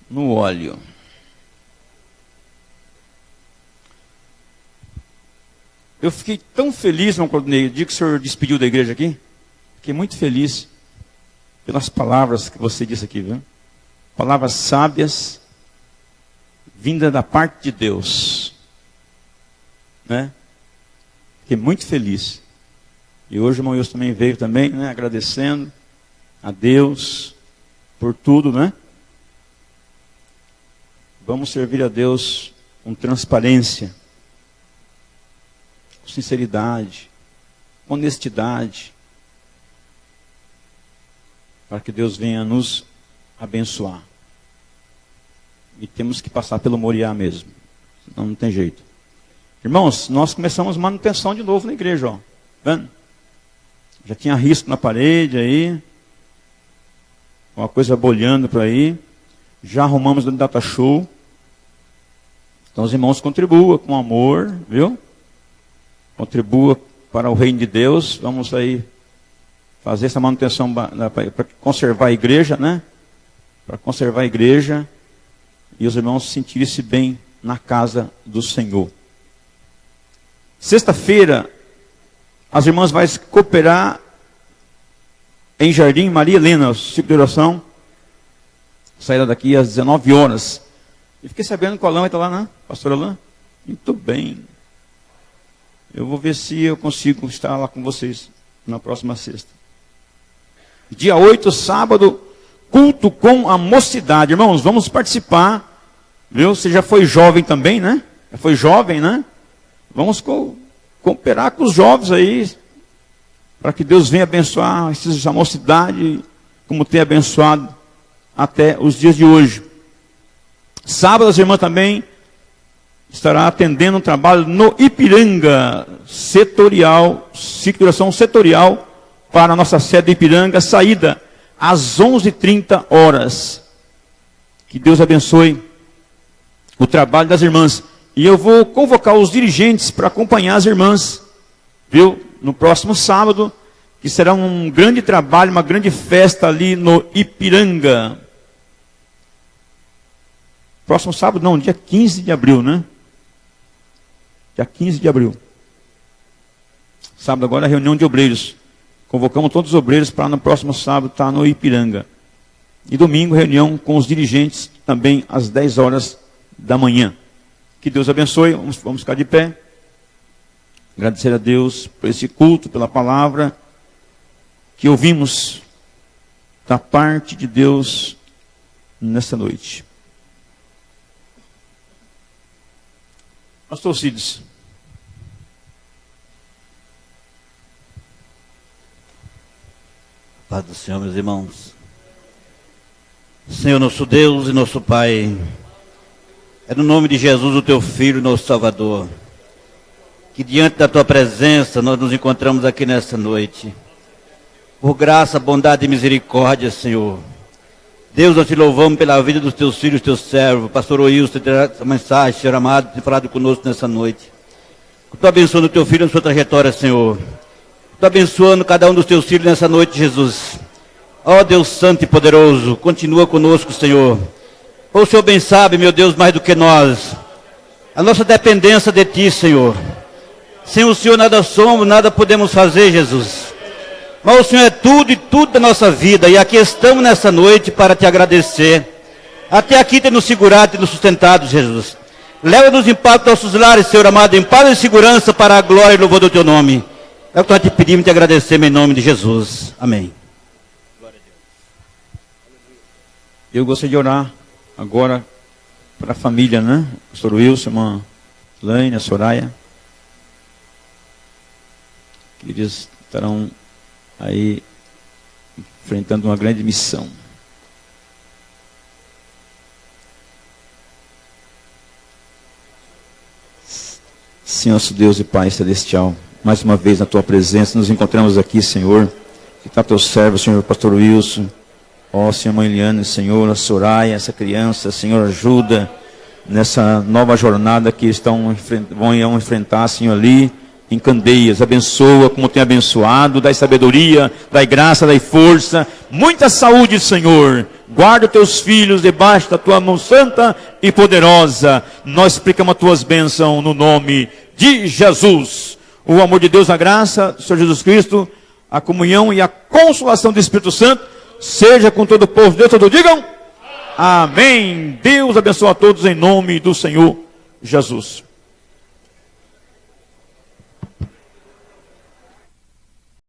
S2: no óleo. Eu fiquei tão feliz, irmão Claudinei, o dia que o senhor despediu da igreja aqui. Fiquei muito feliz pelas palavras que você disse aqui, viu? Palavras sábias, vinda da parte de Deus. Né? Fiquei muito feliz. E hoje o irmão Wilson também veio também, né, agradecendo a Deus por tudo, né? Vamos servir a Deus com transparência, com sinceridade, com honestidade, para que Deus venha nos abençoar. E temos que passar pelo Moriá mesmo, senão não tem jeito. Irmãos, nós começamos manutenção de novo na igreja, ó. Vendo? Já tinha risco na parede aí, uma coisa bolhando por aí. Já arrumamos no data show. Então os irmãos contribuam com amor, viu? Contribua para o reino de Deus. Vamos aí fazer essa manutenção para conservar a igreja, né? Para conservar a igreja e os irmãos sentirem-se bem na casa do Senhor. Sexta-feira, as irmãs vão cooperar em Jardim Maria Helena, ciclo de oração. Saída daqui às 19 horas. E fiquei sabendo que o Alain vai estar lá, né? Pastor Alain? Muito bem. Eu vou ver se eu consigo estar lá com vocês na próxima sexta. Dia 8, sábado, culto com a mocidade. Irmãos, vamos participar. Viu? Você já foi jovem também, né? Já foi jovem, né? Vamos cooperar com os jovens aí, para que Deus venha abençoar essa mocidade, como tem abençoado até os dias de hoje. Sábado, as irmãs também estará atendendo um trabalho no Ipiranga, setorial, ciclo de oração setorial, para a nossa sede do Ipiranga, saída às 11h30 horas. Que Deus abençoe o trabalho das irmãs. E eu vou convocar os dirigentes para acompanhar as irmãs, viu? No próximo sábado, que será um grande trabalho, uma grande festa ali no Ipiranga. Próximo sábado, não, dia 15 de abril, né? Dia 15 de abril. Sábado agora é reunião de obreiros. Convocamos todos os obreiros para no próximo sábado estar no Ipiranga. E domingo, reunião com os dirigentes, também às 10 horas da manhã. Que Deus abençoe, vamos ficar de pé. Agradecer a Deus por esse culto, pela palavra que ouvimos da parte de Deus nessa noite. Pastor Cides.
S6: Paz do Senhor, meus irmãos. Senhor, nosso Deus e nosso Pai, é no nome de Jesus, o Teu Filho, nosso Salvador, que diante da Tua presença nós nos encontramos aqui nesta noite. Por graça, bondade e misericórdia, Senhor. Deus, nós Te louvamos pela vida dos Teus filhos, Teus servos. Pastor Wilson, essa mensagem, Senhor amado, tem falado conosco nessa noite. Tu abençoando o Teu Filho na sua trajetória, Senhor. Tu abençoando cada um dos Teus filhos nessa noite, Jesus. Ó Deus Santo e Poderoso, continua conosco, Senhor. O Senhor bem sabe, meu Deus, mais do que nós, a nossa dependência de Ti, Senhor. Sem o Senhor nada somos, nada podemos fazer, Jesus. Mas o Senhor é tudo e tudo da nossa vida. E aqui estamos nessa noite para Te agradecer. Até aqui tem nos segurado e nos sustentado, Jesus. Leva-nos em paz para nossos lares, Senhor amado, em paz e segurança para a glória e louvor do Teu nome. É o que nós te pedimos e te agradecemos em nome de Jesus. Amém.
S2: Eu gostaria de orar agora para a família, né? Pastor Wilson, irmã Laine, a Soraya. Que eles estarão aí enfrentando uma grande missão. Senhor, nosso Deus e Pai Celestial, mais uma vez na Tua presença, nos encontramos aqui, Senhor. Que está Teu servo, Senhor, Pastor Wilson. Ó, Senhor, mãe Eliane, Senhor, a Soraya, essa criança, Senhor, ajuda nessa nova jornada que vão enfrentar, Senhor, ali em Candeias. Abençoa como tem abençoado, dai sabedoria, dai graça, dai força, muita saúde, Senhor. Guarda os Teus filhos debaixo da Tua mão santa e poderosa. Nós explicamos as Tuas bênçãos no nome de Jesus. O amor de Deus, a graça do Senhor Jesus Cristo, a comunhão e a consolação do Espírito Santo seja com todo o povo de Deus, todos digam amém. Deus abençoe a todos em nome do Senhor Jesus.